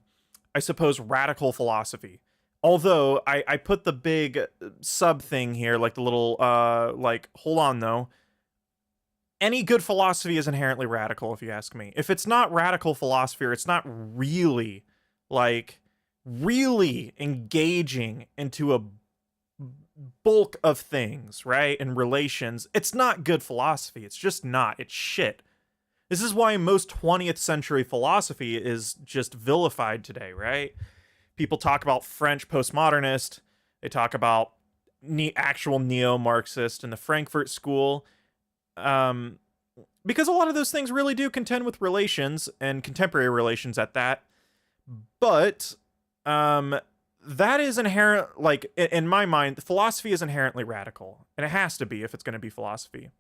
suppose, radical philosophy. Although, I put the big sub thing here, like the little, like, hold on, though. Any good philosophy is inherently radical, if you ask me. If it's not radical philosophy, or it's not really, like, really engaging into a bulk of things, right, and relations, it's not good philosophy. It's just not. It's shit. This is why most 20th century philosophy is just vilified today, right? People talk about French postmodernist. They talk about actual neo-Marxist and the Frankfurt School. Because a lot of those things really do contend with relations, and contemporary relations at that. But, that is inherent, like, in my mind, philosophy is inherently radical. And it has to be if it's going to be philosophy.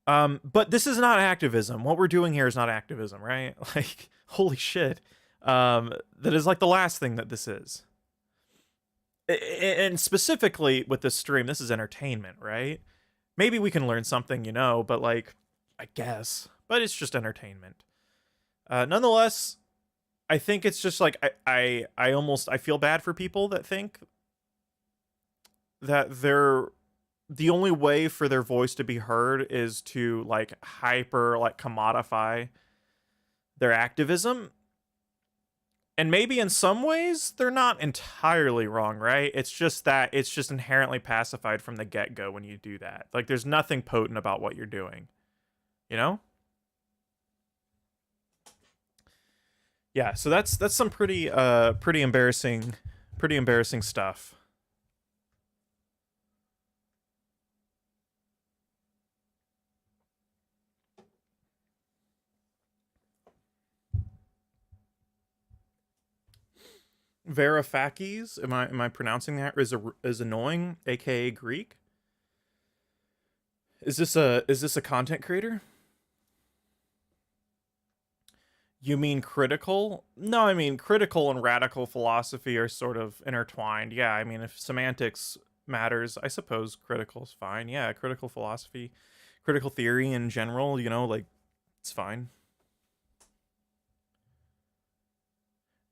But this is not activism. What we're doing here is not activism, right? Like, holy shit. That is, like, the last thing that this is. And specifically with this stream, this is entertainment, right? Maybe we can learn something, you know, but, like, I guess. But it's just entertainment. Nonetheless, I think it's just, like, I feel bad for people that think that the only way for their voice to be heard is to, like, commodify their activism. And maybe in some ways, they're not entirely wrong, right? It's just that it's just inherently pacified from the get-go when you do that. Like, there's nothing potent about what you're doing. You know? Yeah, so that's some pretty embarrassing stuff. Varoufakis, am I pronouncing that? Is annoying, aka Greek? Is this a content creator? You mean critical? No, I mean critical and radical philosophy are sort of intertwined. Yeah, I mean, if semantics matters, I suppose critical's fine. Yeah, critical philosophy, critical theory in general, you know, like, it's fine.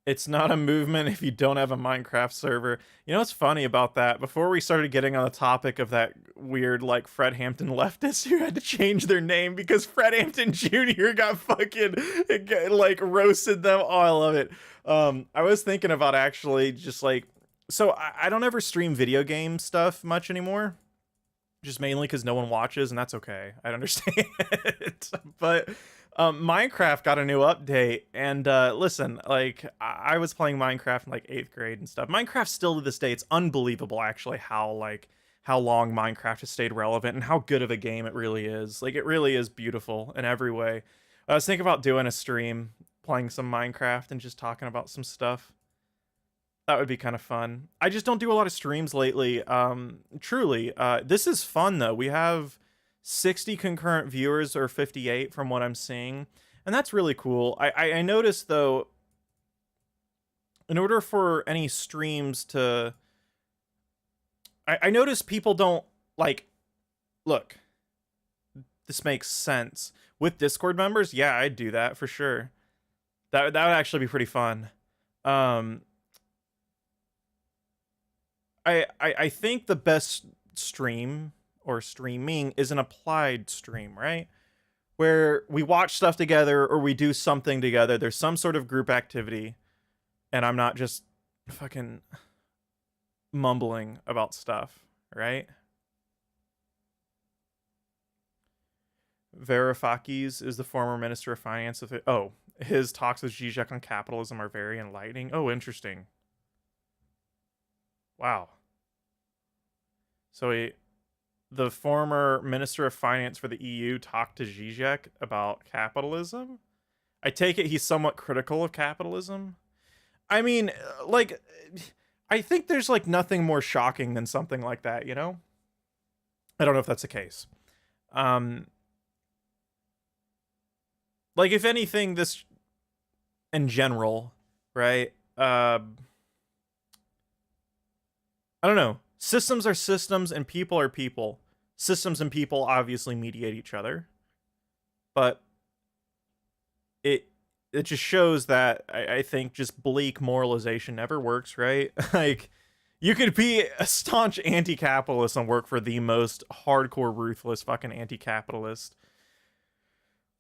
It's not a movement if you don't have a Minecraft server. You know what's funny about that? Before we started getting on the topic of that weird, like, Fred Hampton leftist who had to change their name because Fred Hampton Jr. got fucking, like, roasted them. Oh, I love it. I was thinking about actually just, like, so I don't ever stream video game stuff much anymore. Just mainly because no one watches, and that's okay. I understand. But Minecraft got a new update, and listen, like, I was playing Minecraft in like 8th grade and stuff. Minecraft still to this day, it's unbelievable actually how long Minecraft has stayed relevant and how good of a game it really is. Like, it really is beautiful in every way. I was thinking about doing a stream, playing some Minecraft and just talking about some stuff. That would be kind of fun. I just don't do a lot of streams lately. Truly, this is fun though. We have 60 concurrent viewers, or 58 from what I'm seeing, and that's really cool. I noticed though, in order for any streams to, I noticed people don't like, look, this makes sense. With Discord members, yeah, I'd do that for sure. That would actually be pretty fun. I think the best stream or streaming is an applied stream, right? Where we watch stuff together or we do something together. There's some sort of group activity, and I'm not just fucking mumbling about stuff, right? Varoufakis is the former Minister of Finance of it. Oh, his talks with Zizek on capitalism are very enlightening. Oh, interesting. Wow. So the former Minister of Finance for the EU talked to Zizek about capitalism? I take it he's somewhat critical of capitalism? I mean, like, I think there's, like, nothing more shocking than something like that, you know? I don't know if that's the case. Like, if anything, this, in general, right? I don't know. Systems are systems and people are people. Systems and people obviously mediate each other. But it just shows that I think just bleak moralization never works, right? Like, you could be a staunch anti-capitalist and work for the most hardcore, ruthless fucking anti-capitalist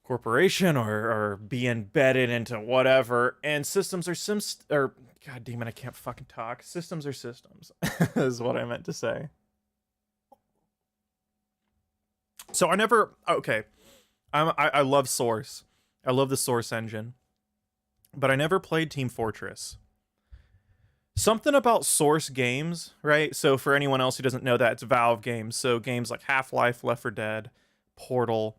corporation or be embedded into whatever, and systems are god damn it, I can't fucking talk. Systems are systems is what I meant to say. So I love Source. I love the Source engine, but I never played Team Fortress. Something about Source games, right? So for anyone else who doesn't know that, it's Valve games. So games like Half-Life, Left 4 Dead, Portal,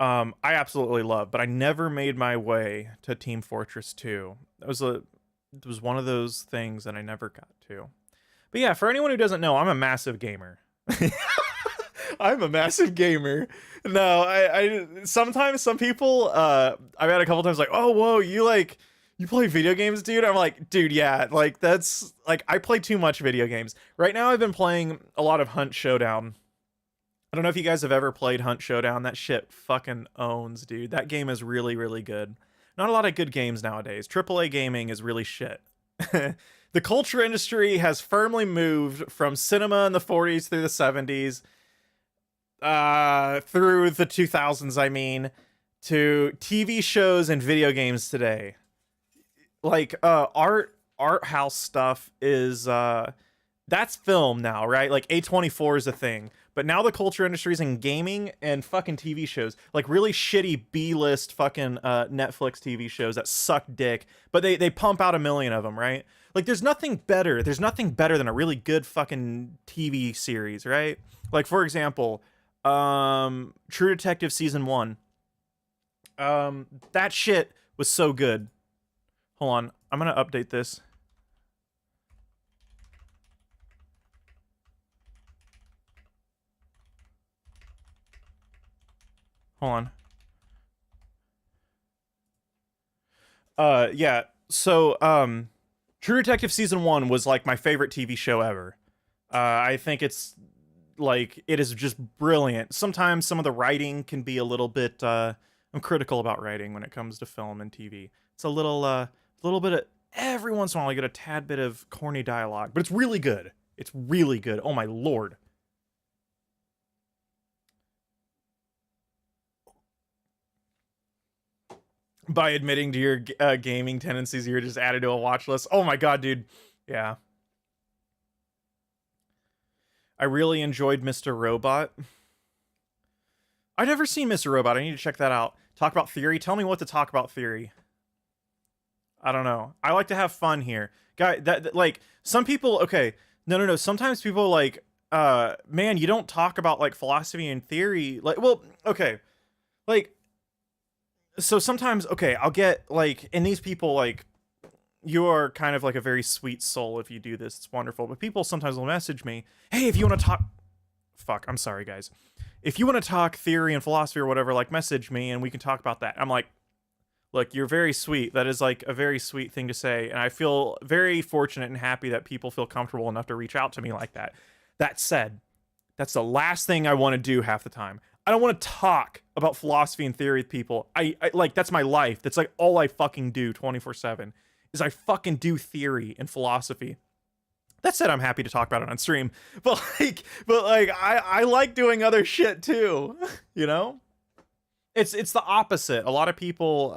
I absolutely love, but I never made my way to Team Fortress 2. It was one of those things that I never got to. But yeah, for anyone who doesn't know, I'm a massive gamer. I'm a massive gamer. No, I sometimes some people, I've had a couple times like, oh, whoa, you play video games, dude? I'm like, dude, yeah, like, that's, like, I play too much video games. Right now, I've been playing a lot of Hunt Showdown. I don't know if you guys have ever played Hunt Showdown. That shit fucking owns, dude. That game is really, really good. Not a lot of good games nowadays. AAA gaming is really shit. The culture industry has firmly moved from cinema in the 40s through the 70s, through the 2000s, I mean, to TV shows and video games today. Like, art house stuff is, that's film now, right? Like, A24 is a thing. But now the culture industry is in gaming and fucking TV shows. Like, really shitty B-list fucking Netflix TV shows that suck dick. But they pump out 1 million of them, right? Like, there's nothing better. There's nothing better than a really good fucking TV series, right? Like, for example, True Detective Season 1. That shit was so good. Hold on. I'm going to update this. Hold on. Yeah. So, True Detective Season 1 was, like, my favorite TV show ever. I think it's, like, it is just brilliant. Sometimes some of the writing can be a little bit, I'm critical about writing when it comes to film and TV. It's a little bit every once in a while I get a tad bit of corny dialogue, but it's really good. It's really good. Oh my lord. By admitting to your gaming tendencies, you're just added to a watch list. Oh my god, dude. Yeah. I really enjoyed Mr. Robot. I've never seen Mr. Robot. I need to check that out. Talk about theory. Tell me what to talk about theory. I don't know. I like to have fun here. Guy, that like some people, okay. No. Sometimes people like man, you don't talk about like philosophy and theory. Like, well, okay. Like so sometimes, okay, I'll get like, and these people like, you're kind of like a very sweet soul if you do this. It's wonderful. But people sometimes will message me, hey, if you want to talk, fuck, I'm sorry, guys. If you want to talk theory and philosophy or whatever, like message me and we can talk about that. I'm like, look, you're very sweet. That is like a very sweet thing to say. And I feel very fortunate and happy that people feel comfortable enough to reach out to me like that. That said, that's the last thing I want to do half the time. I don't want to talk about philosophy and theory with people. I like, that's my life. That's like all I fucking do 24/7 is I fucking do theory and philosophy. That said, I'm happy to talk about it on stream, but I like doing other shit too, you know? It's the opposite. A lot of people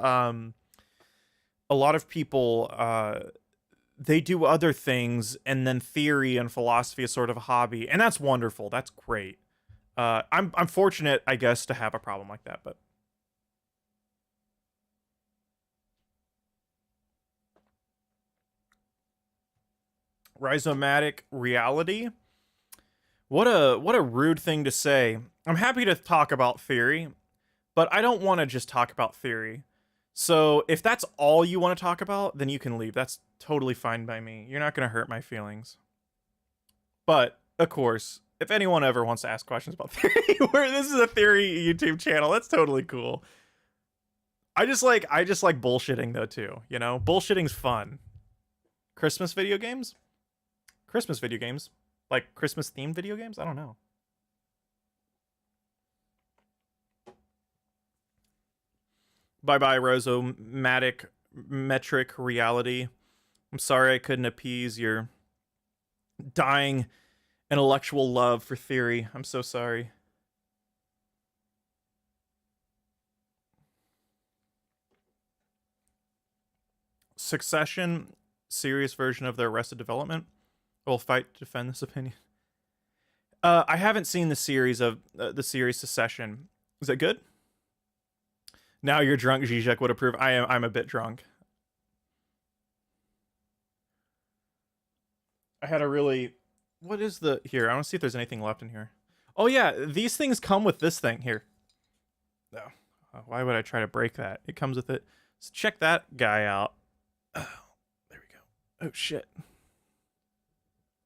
they do other things, and then theory and philosophy is sort of a hobby, and that's wonderful. That's great. I'm fortunate, I guess, to have a problem like that, but Rhizomatic reality. What a rude thing to say. I'm happy to talk about theory, but I don't want to just talk about theory. So if that's all you want to talk about, then you can leave. That's totally fine by me. You're not going to hurt my feelings. But, of course, if anyone ever wants to ask questions about theory, where this is a theory YouTube channel, that's totally cool. I just like bullshitting though too, you know? Bullshitting's fun. Christmas video games? Christmas video games? Like Christmas themed video games? I don't know. Bye-bye, Rosomatic metric reality. I'm sorry I couldn't appease your dying intellectual love for theory. I'm so sorry. Succession, serious version of the Arrested Development. I will fight to defend this opinion. I haven't seen the series of the series Succession. Is it good? Now you're drunk, Zizek would approve. I'm a bit drunk. I had a really... What is the... Here, I want to see if there's anything left in here. Oh yeah, these things come with this thing. Here. No. Oh, why would I try to break that? It comes with it. So check that guy out. Oh, there we go. Oh shit.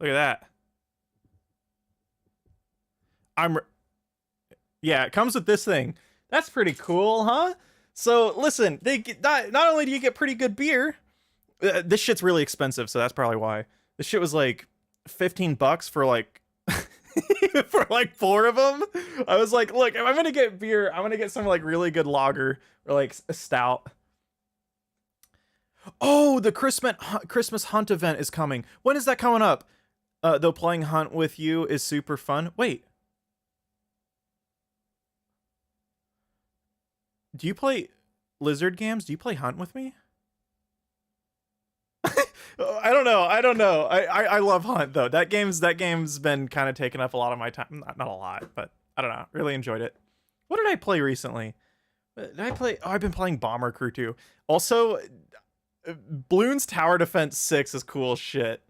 Look at that. Yeah, it comes with this thing. That's pretty cool, huh? So listen, they get, not only do you get pretty good beer, this shit's really expensive, so that's probably why. This shit was like $15 for like for like 4 of them. I was like, look, if I'm gonna get beer, I'm gonna get some like really good lager or like a stout. Oh, the Christmas Hunt event is coming. When is that coming up? Though playing Hunt with you is super fun. Wait. Do you play Lizard games? Do you play Hunt with me? I don't know. I love Hunt though. That game's been kind of taking up a lot of my time. Not a lot, but I don't know. Really enjoyed it. What did I play recently? Did I play? Oh, I've been playing Bomber Crew 2. Also, Bloons Tower Defense 6 is cool as shit.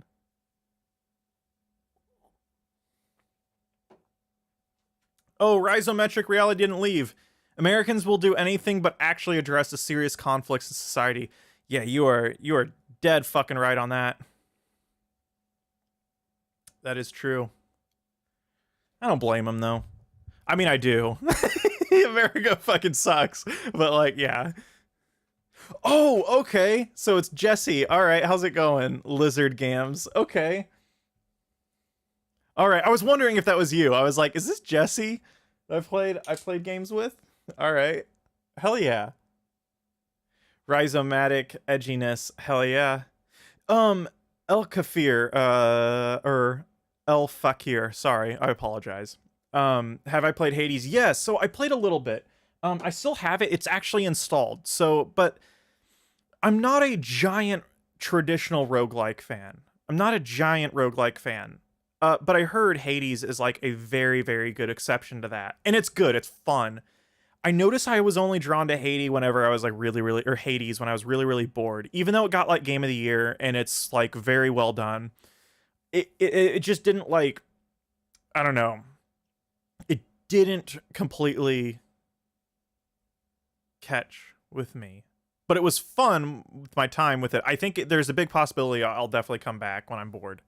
Oh, Rhizometric reality didn't leave. Americans will do anything but actually address the serious conflicts in society. Yeah, you are dead fucking right on that. That is true. I don't blame him though. I mean, I do. America fucking sucks. But like, yeah. Oh, okay. So it's Jesse. All right, how's it going? Lizard Gams. Okay. All right. I was wondering if that was you. I was like, is this Jesse that I played games with? All right. Hell yeah. Rhizomatic edginess. Hell yeah. El Kafir, or El Fakir, sorry, I apologize. Have I played Hades? Yes, so I played a little bit. I still have it. It's actually installed. So, but I'm not a giant traditional roguelike fan. I'm not a giant roguelike fan. But I heard Hades is like a very, very good exception to that. And it's good, it's fun. I noticed I was only drawn to Hades whenever I was like Hades when I was really, really bored. Even though it got like Game of the Year and it's like very well done, it just didn't like, I don't know. It didn't completely catch with me. But it was fun with my time with it. I think there's a big possibility I'll definitely come back when I'm bored.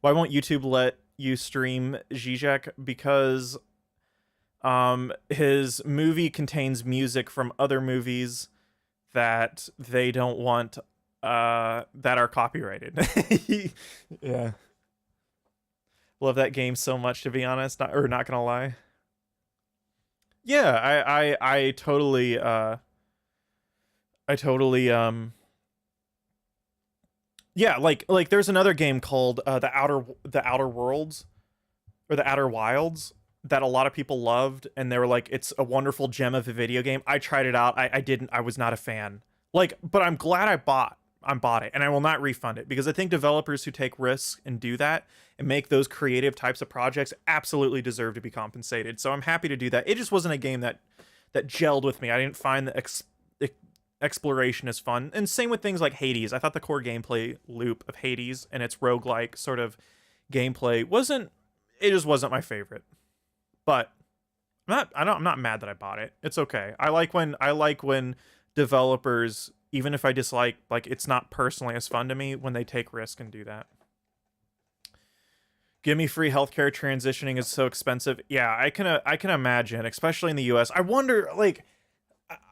Why won't YouTube let you stream Zizek? Because his movie contains music from other movies that they don't want that are copyrighted. Yeah. Love that game so much, to be honest. Not gonna lie. Yeah, I totally yeah, like there's another game called the Outer Worlds or the Outer Wilds that a lot of people loved, and they were like, it's a wonderful gem of a video game. I tried it out. I was not a fan. Like, but I'm glad I bought it, and I will not refund it, because I think developers who take risks and do that and make those creative types of projects absolutely deserve to be compensated. So I'm happy to do that. It just wasn't a game that gelled with me. I didn't find the exploration as fun. And same with things like Hades. I thought the core gameplay loop of Hades and its roguelike sort of gameplay just wasn't my favorite. But I'm not mad that I bought it. It's okay. I like when developers, even if I dislike, like, it's not personally as fun to me when they take risk and do that. Give me free healthcare. Transitioning is so expensive. Yeah, I can imagine, especially in the US. I wonder, like,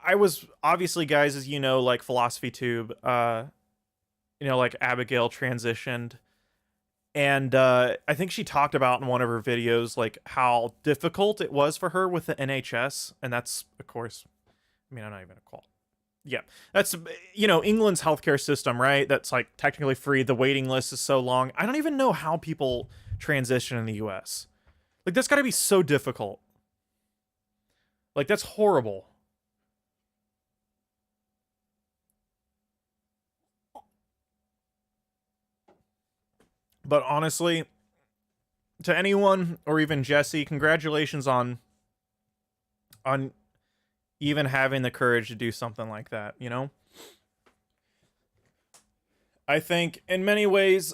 I was obviously, guys, as you know, like Philosophy Tube, like Abigail transitioned. And I think she talked about in one of her videos, like, how difficult it was for her with the NHS. And that's, of course, I mean, I'm not even a call. Yeah, that's, England's healthcare system, right? That's like technically free. The waiting list is so long. I don't even know how people transition in the US. Like, that's got to be so difficult. Like, that's horrible. But honestly, to anyone, or even Jesse, congratulations on even having the courage to do something like that, I think in many ways,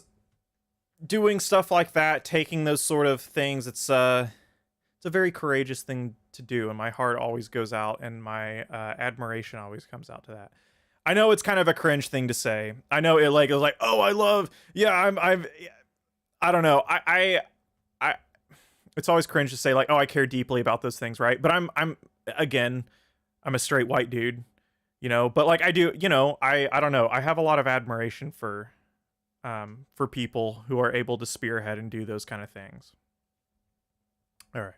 doing stuff like that, taking those sort of things, it's a very courageous thing to do, and my heart always goes out, and my admiration always comes out to that. I know it's kind of a cringe thing to say. I know it was like, oh, I don't know. I it's always cringe to say, like, oh, I care deeply about those things, right? But I'm a straight white dude, but like, I do, I don't know. I have a lot of admiration for people who are able to spearhead and do those kind of things. All right.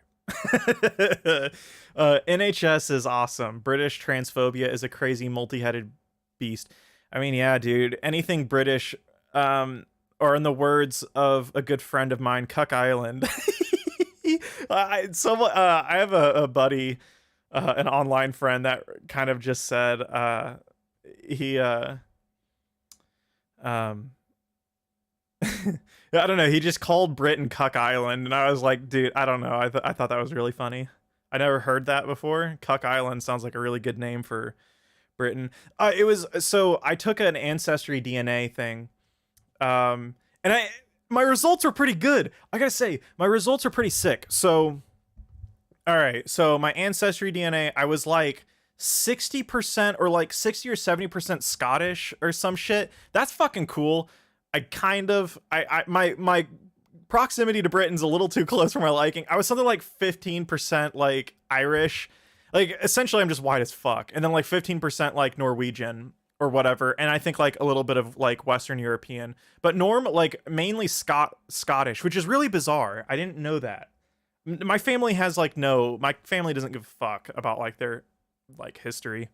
NHS is awesome. British transphobia is a crazy multi-headed beast. I mean, yeah, dude, anything British, or in the words of a good friend of mine, Cuck Island. I have a buddy, an online friend that kind of just said, he, I don't know, he just called Britain Cuck Island, and I was like, dude, I don't know, I thought that was really funny. I never heard that before. Cuck Island sounds like a really good name for Britain. So I took an Ancestry DNA thing, and my results are pretty good. I gotta say, my results are pretty sick. So, all right. So my Ancestry DNA, I was like 60% or like 60 or 70% Scottish or some shit. That's fucking cool. My proximity to Britain's a little too close for my liking. I was something like 15% like Irish. Like, essentially I'm just white as fuck. And then like 15% like Norwegian or whatever, and I think like a little bit of like Western European, but like mainly Scottish, which is really bizarre. I didn't know that. My family has like my family doesn't give a fuck about like their like history.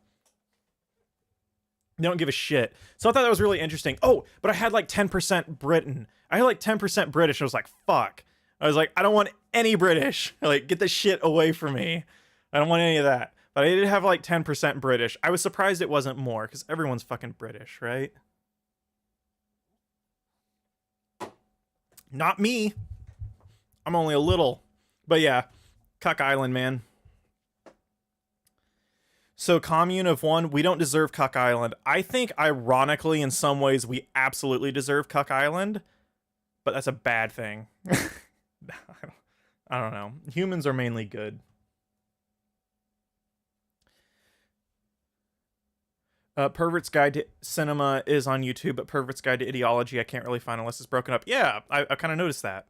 They don't give a shit. So I thought that was really interesting. Oh, but I had like 10% Britain. I had like 10% British. I was like, fuck. I was like, I don't want any British. Like, get this shit away from me. I don't want any of that. But I did have like 10% British. I was surprised it wasn't more, because everyone's fucking British, right? Not me. I'm only a little. But yeah, Cuck Island, man. So commune of one, we don't deserve Cuck Island. I think, ironically, in some ways, we absolutely deserve Cuck Island. But that's a bad thing. I don't know. Humans are mainly good. Pervert's Guide to Cinema is on YouTube, but Pervert's Guide to Ideology I can't really find unless it's broken up. Yeah, I kind of noticed that.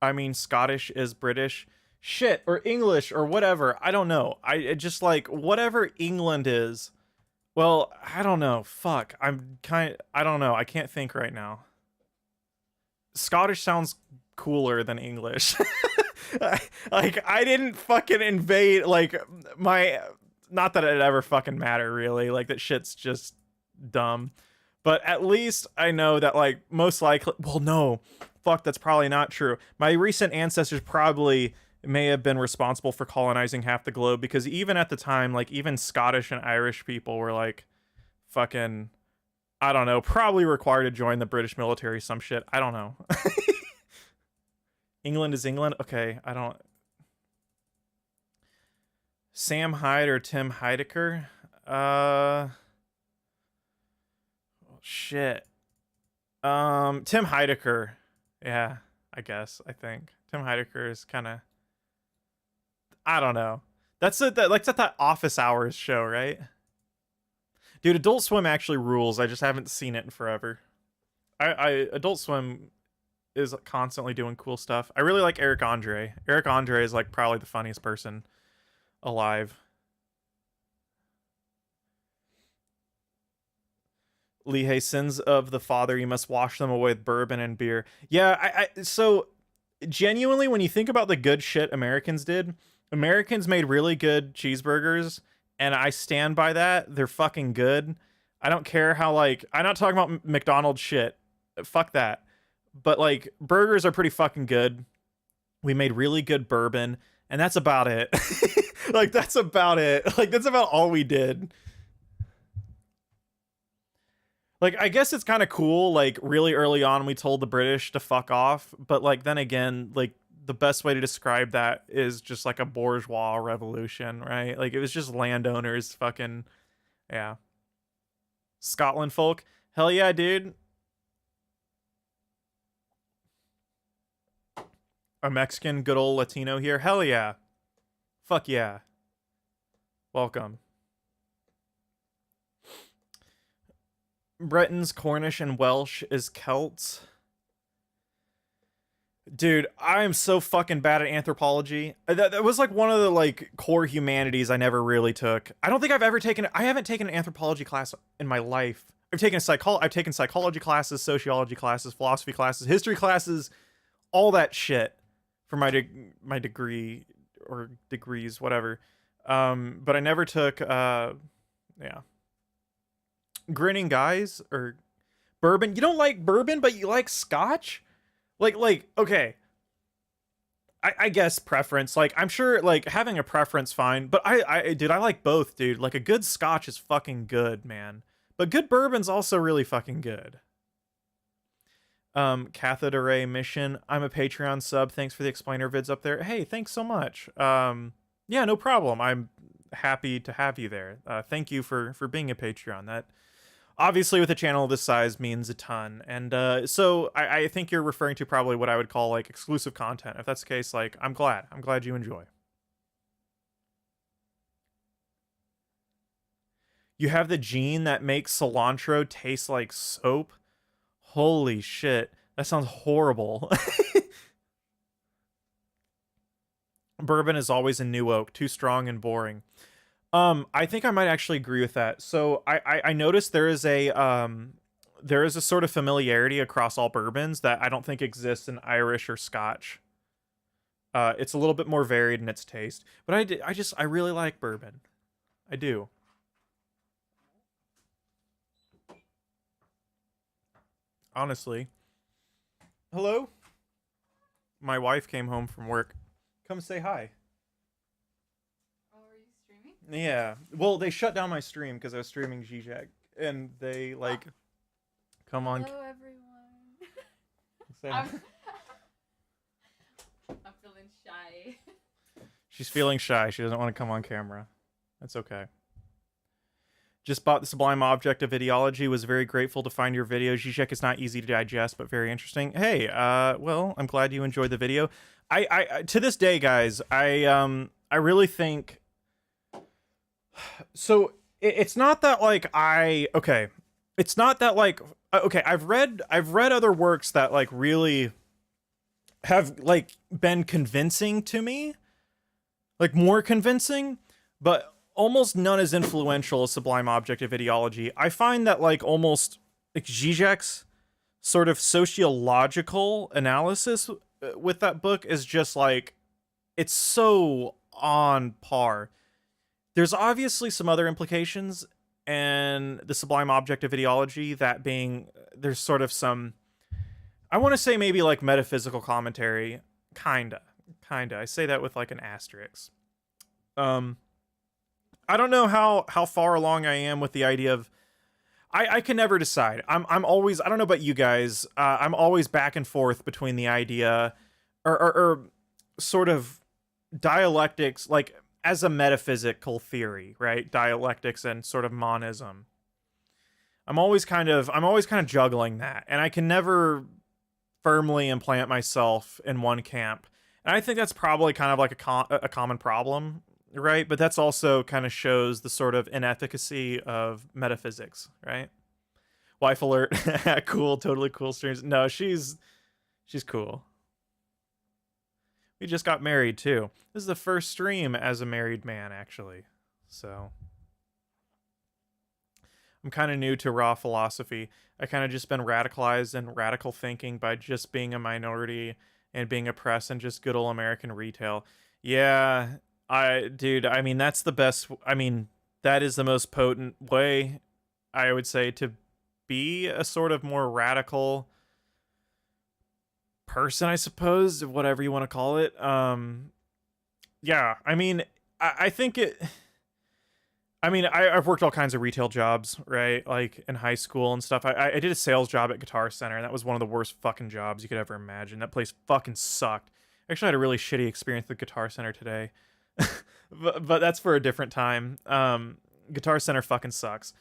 I mean, Scottish is British. Shit, or English, or whatever. I don't know. I just like, whatever England is. Well, I don't know. Fuck. I don't know. I can't think right now. Scottish sounds cooler than English. Like, I didn't fucking invade, like, not that it ever fucking matter, really. Like, that shit's just dumb. But at least I know that, like, most likely, well, no. Fuck, that's probably not true. My recent ancestors probably may have been responsible for colonizing half the globe, because even at the time, like, even Scottish and Irish people were, like, fucking, I don't know, probably required to join the British military, some shit. I don't know. England is England? Okay, I don't... Sam Hyde or Tim Heidecker? Shit. Tim Heidecker. Yeah, I guess, I think. Tim Heidecker is kind of... I don't know. That's that Office Hours show, right? Dude, Adult Swim actually rules. I just haven't seen it in forever. Adult Swim is constantly doing cool stuff. I really like Eric Andre. Eric Andre is like probably the funniest person alive. Lehigh, sins of the father, you must wash them away with bourbon and beer. Yeah, so genuinely, when you think about the good shit Americans did, Americans made really good cheeseburgers, and I stand by that. They're fucking good. I don't care how, like, I'm not talking about McDonald's shit. Fuck that. But, like, burgers are pretty fucking good. We made really good bourbon, and that's about it. Like, that's about it. Like, that's about all we did. Like, I guess it's kind of cool, like, really early on we told the British to fuck off, but, like, then again, like, the best way to describe that is just, like, a bourgeois revolution, right? Like, it was just landowners fucking, yeah. Scotland folk? Hell yeah, dude. A Mexican, good old Latino here? Hell yeah. Fuck yeah. Welcome. Bretons, Cornish, and Welsh is Celts. Dude, I am so fucking bad at anthropology. That was like one of the like core humanities I never really took. I don't think I haven't taken an anthropology class in my life. I've taken psychology classes, sociology classes, philosophy classes, history classes, all that shit for my degree or degrees, whatever. But I never took yeah. Grinning Guys or bourbon. You don't like bourbon, but you like scotch? Like, okay. I guess preference. Like, I'm sure, like, having a preference, fine. But I like both, dude. Like, a good scotch is fucking good, man. But good bourbon's also really fucking good. Cathode Array Mission. I'm a Patreon sub. Thanks for the explainer vids up there. Hey, thanks so much. Yeah, no problem. I'm happy to have you there. Thank you for being a Patreon. That obviously with a channel this size means a ton. And so I think you're referring to probably what I would call like exclusive content. If that's the case, like, I'm glad you enjoy. You have the gene that makes cilantro taste like soap? Holy shit. That sounds horrible. Bourbon is always a new oak, too strong and boring. I think I might actually agree with that. So I noticed there is a sort of familiarity across all bourbons that I don't think exists in Irish or Scotch. It's a little bit more varied in its taste, but I really like bourbon. I do. Honestly. Hello? My wife came home from work. Come say hi. Oh, are you streaming? Yeah. Well, they shut down my stream because I was streaming Zizek, and they like, come on. Hello, everyone. Say I'm, hi. I'm feeling shy. She's feeling shy. She doesn't want to come on camera. That's okay. Just bought the Sublime Object of Ideology. Was very grateful to find your video. Zizek is not easy to digest, but very interesting. Hey, well, I'm glad you enjoyed the video. I to this day, guys, I really think. So it's not that like okay, it's not that like okay. I've read other works that like really have like been convincing to me, like more convincing, but almost none as influential as Sublime Object of Ideology. I find that like almost like Zizek's sort of sociological analysis with that book is just like, it's so on par. There's obviously some other implications and the Sublime Object of Ideology, that being there's sort of some, I want to say maybe like metaphysical commentary, kinda. I say that with like an asterisk. I don't know how far along I am with the idea of, I can never decide. I'm always, I don't know about you guys, I'm always back and forth between the idea or sort of dialectics, like as a metaphysical theory, right? Dialectics and sort of monism. I'm always kind of juggling that, and I can never firmly implant myself in one camp. And I think that's probably kind of like a common problem, right? But that's also kind of shows the sort of inefficacy of metaphysics, right? Wife alert. Cool, totally cool streams. No, she's cool. We just got married too. This is the first stream as a married man, actually. So I'm kind of new to raw philosophy. I kind of just been radicalized in radical thinking by just being a minority and being oppressed in just good old American retail. Yeah, dude, I mean, that's the best. I mean, that is the most potent way, I would say, to be a sort of more radical person, I suppose, whatever you want to call it. Yeah, I mean, I think it. I mean, I've worked all kinds of retail jobs, right? Like in high school and stuff. I did a sales job at Guitar Center, and that was one of the worst fucking jobs you could ever imagine. That place fucking sucked. Actually, I had a really shitty experience with Guitar Center today. but that's for a different time. Guitar Center fucking sucks.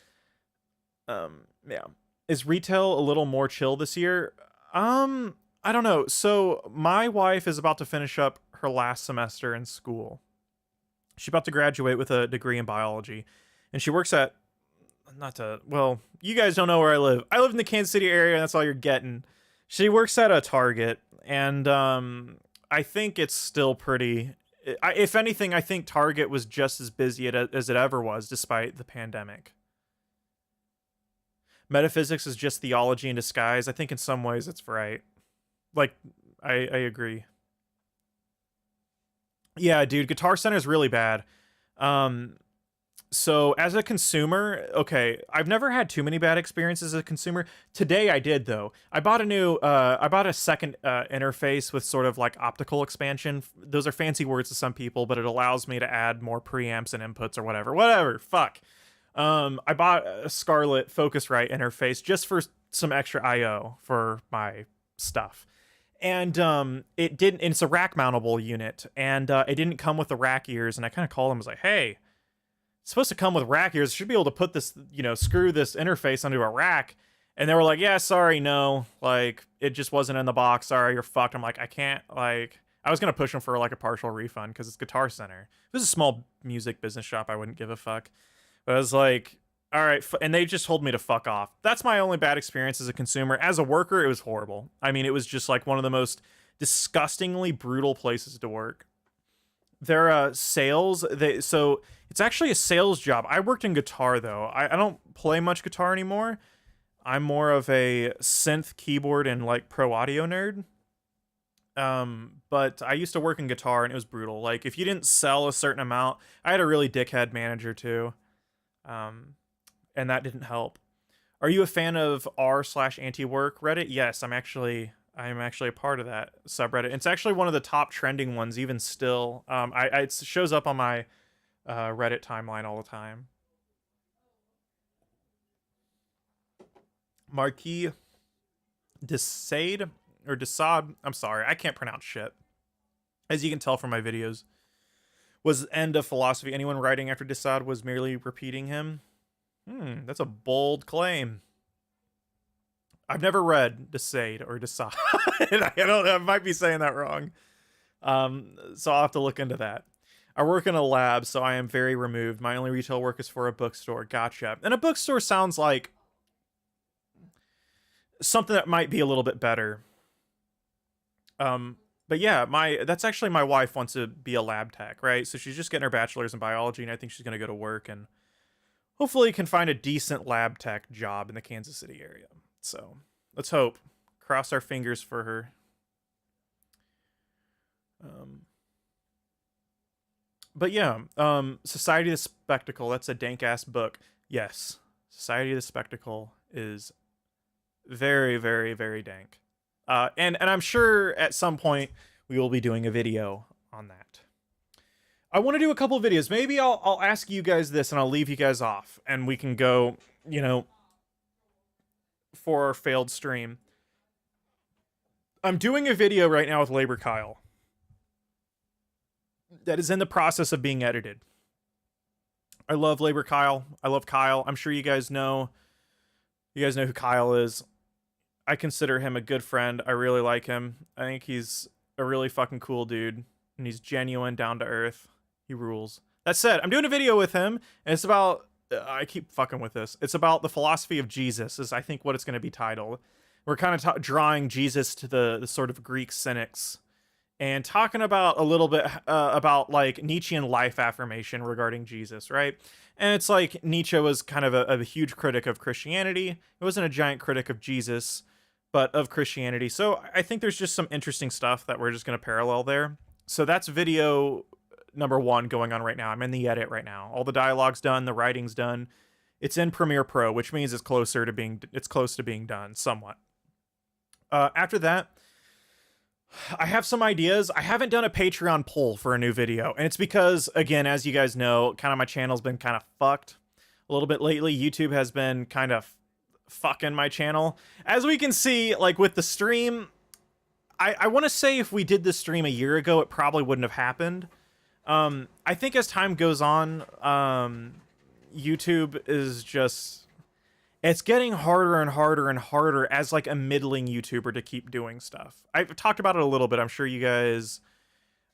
Yeah. Is retail a little more chill this year? I don't know. So my wife is about to finish up her last semester in school. She's about to graduate with a degree in biology, and she works at, well, you guys don't know where I live. I live in the Kansas City area, and that's all you're getting. She works at a Target, and I think it's still pretty, if anything, I think Target was just as busy as it ever was, despite the pandemic. Metaphysics is just theology in disguise. I think in some ways it's right. Like, I agree. Yeah, dude, Guitar Center is really bad. So as a consumer, okay, I've never had too many bad experiences as a consumer. Today I did, though. I bought a second interface with sort of like optical expansion. Those are fancy words to some people, but it allows me to add more preamps and inputs or whatever. Fuck. I bought a Scarlett Focusrite interface just for some extra IO for my stuff. And it didn't, it's a rack mountable unit, and it didn't come with the rack ears. And I kind of called them, was like, hey, it's supposed to come with rack ears. Should be able to put this, screw this interface onto a rack. And they were like, yeah, sorry, no, like, it just wasn't in the box. Sorry, you're fucked. I'm like, I can't, like, I was going to push them for like a partial refund because it's Guitar Center. If it was a small music business shop, I wouldn't give a fuck. But I was like, all right, and they just told me to fuck off. That's my only bad experience as a consumer. As a worker, it was horrible. I mean, it was just like one of the most disgustingly brutal places to work. Their sales, so it's actually a sales job. I worked in guitar, though. I don't play much guitar anymore. I'm more of a synth, keyboard, and like pro audio nerd. But I used to work in guitar and it was brutal. Like if you didn't sell a certain amount, I had a really dickhead manager too. And that didn't help. Are you a fan of r/anti-work Reddit? Yes, I'm actually a part of that subreddit. It's actually one of the top trending ones even still. It shows up on my Reddit timeline all the time. Marquis Desade, I'm sorry, I can't pronounce shit. As you can tell from my videos. Was end of philosophy. Anyone writing after Desade was merely repeating him? That's a bold claim. I've never read Desade or Desade. I might be saying that wrong. So I'll have to look into that. I work in a lab, so I am very removed. My only retail work is for a bookstore. Gotcha. And a bookstore sounds like something that might be a little bit better. But yeah, that's actually my wife wants to be a lab tech, right? So she's just getting her bachelor's in biology, and I think she's going to go to work and hopefully can find a decent lab tech job in the Kansas City area. So let's hope. Cross our fingers for her. But yeah, Society of the Spectacle, that's a dank-ass book. Yes, Society of the Spectacle is very, very, very dank. And I'm sure at some point we will be doing a video on that. I want to do a couple videos. Maybe I'll ask you guys this and I'll leave you guys off and we can go, you know, for our failed stream. I'm doing a video right now with Labor Kyle that is in the process of being edited. I love Labor Kyle. I love Kyle. I'm sure you guys know who Kyle is. I consider him a good friend. I really like him. I think he's a really fucking cool dude. And he's genuine, down to earth. He rules. That said, I'm doing a video with him. And it's about... I keep fucking with this. It's about the philosophy of Jesus, is I think what it's going to be titled. We're kind of drawing Jesus to the sort of Greek cynics. And talking about a little bit about like Nietzschean life affirmation regarding Jesus, right? And it's like Nietzsche was kind of a huge critic of Christianity. He wasn't a giant critic of Jesus, but of Christianity. So I think there's just some interesting stuff that we're just going to parallel there. So that's video number 1 going on right now. I'm in the edit right now. All the dialogue's done, the writing's done. It's in Premiere Pro, which means it's close to being done somewhat. After that, I have some ideas. I haven't done a Patreon poll for a new video, and it's because, again, as you guys know, kind of my channel's been kind of fucked a little bit lately. YouTube has been kind of fucking my channel. As we can see, like with the stream, I want to say if we did this stream a year ago, it probably wouldn't have happened. I think as time goes on, YouTube is just... It's getting harder and harder and harder as like a middling YouTuber to keep doing stuff. I've talked about it a little bit. I'm sure you guys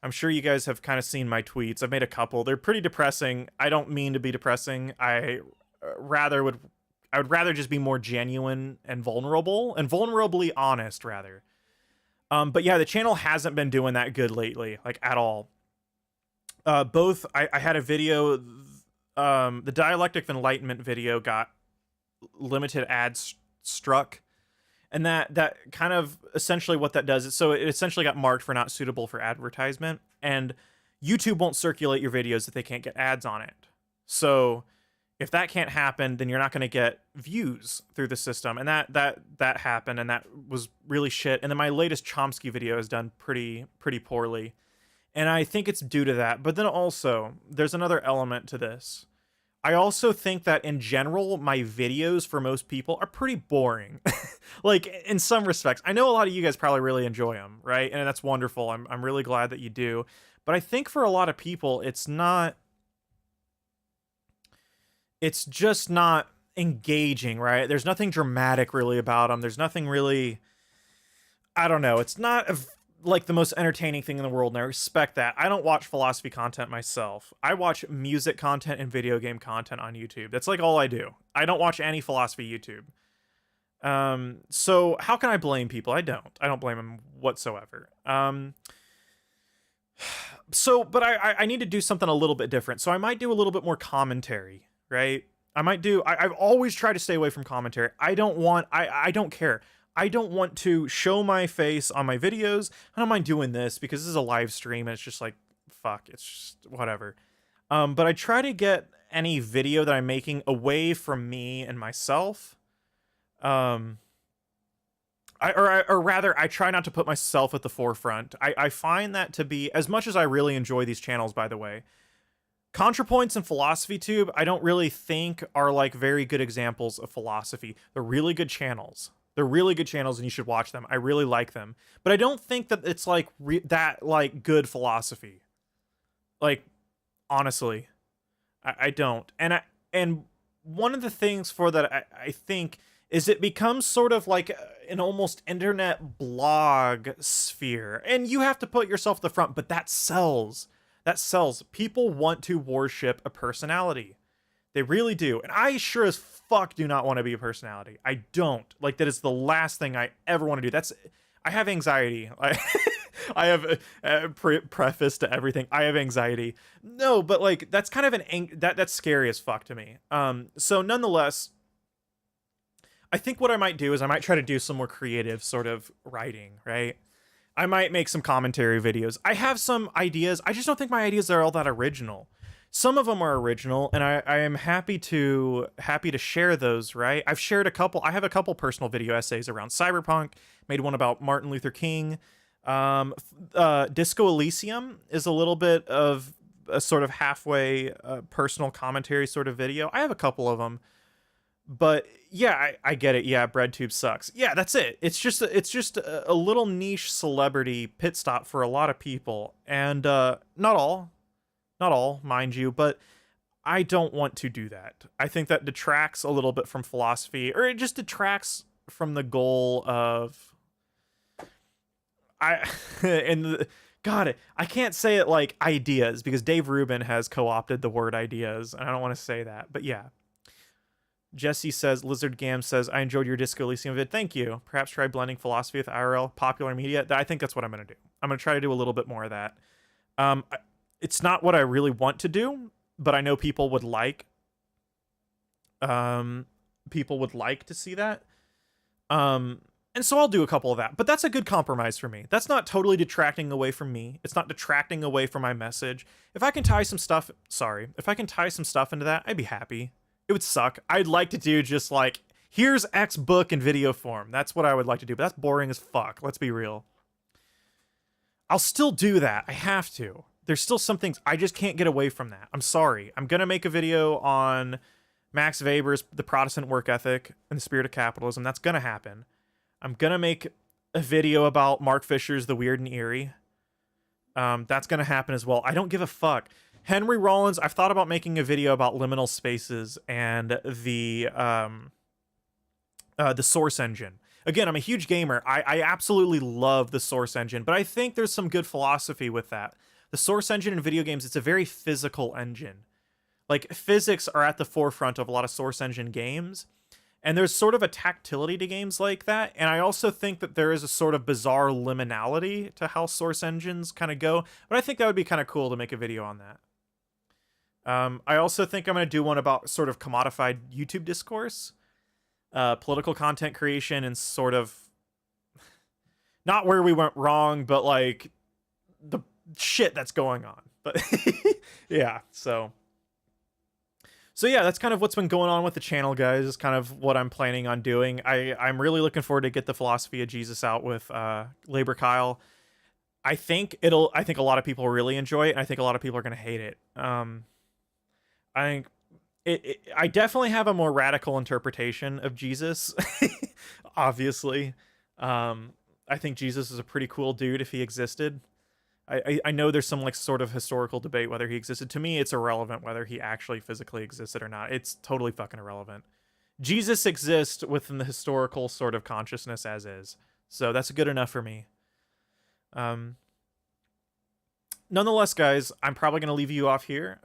have kind of seen my tweets. I've made a couple. They're pretty depressing. I don't mean to be depressing. I would rather just be more genuine and vulnerable and vulnerably honest rather. But yeah, the channel hasn't been doing that good lately, like at all. I had a video, the Dialectic of Enlightenment video got limited ads struck, and that kind of essentially what that does is, so it essentially got marked for not suitable for advertisement, and YouTube won't circulate your videos if they can't get ads on it. So if that can't happen, then you're not going to get views through the system, and that happened, and that was really shit. And then my latest Chomsky video has done pretty poorly, and I think it's due to that. But then also there's another element to this. I also think that in general, my videos for most people are pretty boring. Like in some respects, I know a lot of you guys probably really enjoy them, right? And that's wonderful. I'm really glad that you do. But I think for a lot of people, it's just not engaging, right? There's nothing dramatic really about them. There's nothing really, I don't know. It's not like the most entertaining thing in the world, and I respect that. I don't watch philosophy content myself. I watch music content and video game content on YouTube. That's like all I do. I don't watch any philosophy YouTube. So how can I blame people? I don't blame them whatsoever. But I need to do something a little bit different. So I might do a little bit more commentary, right? I've always tried to stay away from commentary. I don't care. I don't want to show my face on my videos. I don't mind doing this because this is a live stream and it's just like, fuck, it's just whatever. But I try to get any video that I'm making away from me and myself. Or rather, I try not to put myself at the forefront. I find that to be, as much as I really enjoy these channels, by the way, ContraPoints and PhilosophyTube, I don't really think are like very good examples of philosophy. They're really good channels. They're really good channels and you should watch them. I really like them. But I don't think that it's like that like good philosophy. Like, honestly, I don't. And one of the things for that I think is it becomes sort of like an almost internet blog sphere. And you have to put yourself at the front, but that sells. That sells. People want to worship a personality. They really do. And I sure as fuck do not want to be a personality. I don't. Like, that is the last thing I ever want to do. I have anxiety. I have a preface to everything. I have anxiety. No, but like, that's kind of that's scary as fuck to me. So nonetheless, I think what I might do is I might try to do some more creative sort of writing, right? I might make some commentary videos. I have some ideas. I just don't think my ideas are all that original. Some of them are original, and I am happy to share those, right? I've shared a couple. I have a couple personal video essays around cyberpunk. Made one about Martin Luther King. Disco Elysium is a little bit of a sort of halfway personal commentary sort of video. I have a couple of them. But yeah, I get it. Yeah, BreadTube sucks. Yeah, that's it. It's just a little niche celebrity pit stop for a lot of people, and not all, mind you. But I don't want to do that. I think that detracts a little bit from philosophy, or it just detracts from the goal of God, I can't say it like ideas because Dave Rubin has co-opted the word ideas, and I don't want to say that. But yeah. Jesse says, Lizard Gam says, I enjoyed your Disco Elysium vid. Thank you. Perhaps try blending philosophy with IRL popular media. I think that's what I'm going to do. I'm going to try to do a little bit more of that. It's not what I really want to do, but I know people would like. People would like to see that. And so I'll do a couple of that. But that's a good compromise for me. That's not totally detracting away from me. It's not detracting away from my message. If I can tie some stuff into that, I'd be happy. It would suck. I'd like to do just like, here's X book in video form. That's what I would like to do, but that's boring as fuck. Let's be real. I'll still do that. I have to. There's still some things I just can't get away from that. I'm sorry. I'm going to make a video on Max Weber's The Protestant Work Ethic and the Spirit of Capitalism. That's going to happen. I'm going to make a video about Mark Fisher's The Weird and Eerie. That's going to happen as well. I don't give a fuck. Henry Rollins, I've thought about making a video about liminal spaces and the Source Engine. Again, I'm a huge gamer. I absolutely love the Source Engine, but I think there's some good philosophy with that. The Source Engine in video games, it's a very physical engine. Like, physics are at the forefront of a lot of Source Engine games, and there's sort of a tactility to games like that, and I also think that there is a sort of bizarre liminality to how Source Engines kind of go, but I think that would be kind of cool to make a video on that. I also think I'm going to do one about sort of commodified YouTube discourse, political content creation, and sort of not where we went wrong, but like the shit that's going on. But yeah, so yeah, that's kind of what's been going on with the channel, guys. Is kind of what I'm planning on doing. I'm really looking forward to get the Philosophy of Jesus out with Labor Kyle. I think a lot of people really enjoy it, and I think a lot of people are going to hate it. I think I definitely have a more radical interpretation of Jesus, obviously. I think Jesus is a pretty cool dude if he existed. I know there's some like sort of historical debate whether he existed. To me, it's irrelevant whether he actually physically existed or not. It's totally fucking irrelevant. Jesus exists within the historical sort of consciousness as is. So that's good enough for me. Nonetheless, guys, I'm probably going to leave you off here.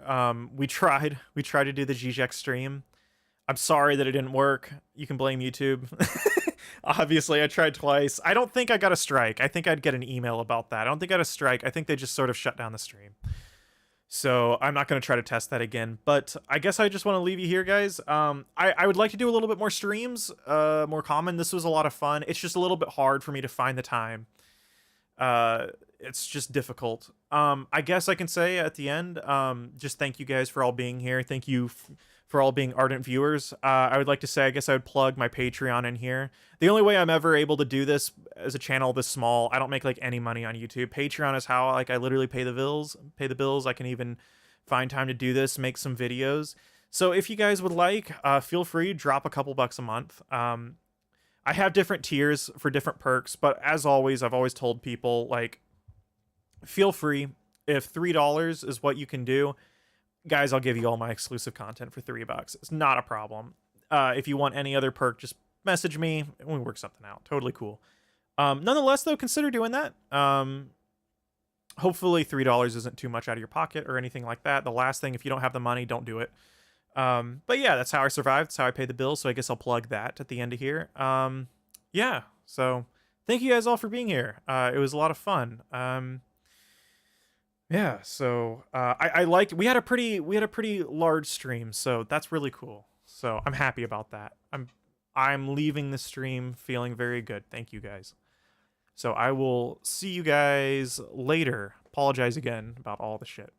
We tried to do the Zizek stream. I'm sorry that it didn't work. You can blame YouTube. Obviously, I tried twice. I don't think I got a strike. I think I'd get an email about that. I don't think I got a strike. I think they just sort of shut down the stream. So I'm not going to try to test that again, but I guess I just want to leave you here, guys. I would like to do a little bit more streams, more common. This was a lot of fun. It's just a little bit hard for me to find the time. It's just difficult. I guess I can say at the end, just thank you guys for all being here. Thank you for all being ardent viewers. I would like to say, I guess I would plug my Patreon in here. The only way I'm ever able to do this as a channel this small, I don't make like any money on YouTube. Patreon is how like I literally pay the bills. I can even find time to do this, make some videos. So if you guys would like, feel free, drop a couple bucks a month. I have different tiers for different perks, but as always, I've always told people, like, feel free. If $3 is what you can do, guys, I'll give you all my exclusive content for $3. It's not a problem. If you want any other perk, just message me and we work something out. Totally cool. Nonetheless, though, consider doing that. Hopefully $3 isn't too much out of your pocket or anything like that. The last thing, if you don't have the money, don't do it. But yeah, that's how I survived. That's how I pay the bills. So I guess I'll plug that at the end of here. Yeah. So thank you guys all for being here. It was a lot of fun. Yeah. So, I liked, we had a pretty large stream. So that's really cool. So I'm happy about that. I'm leaving the stream feeling very good. Thank you guys. So I will see you guys later. Apologize again about all the shit.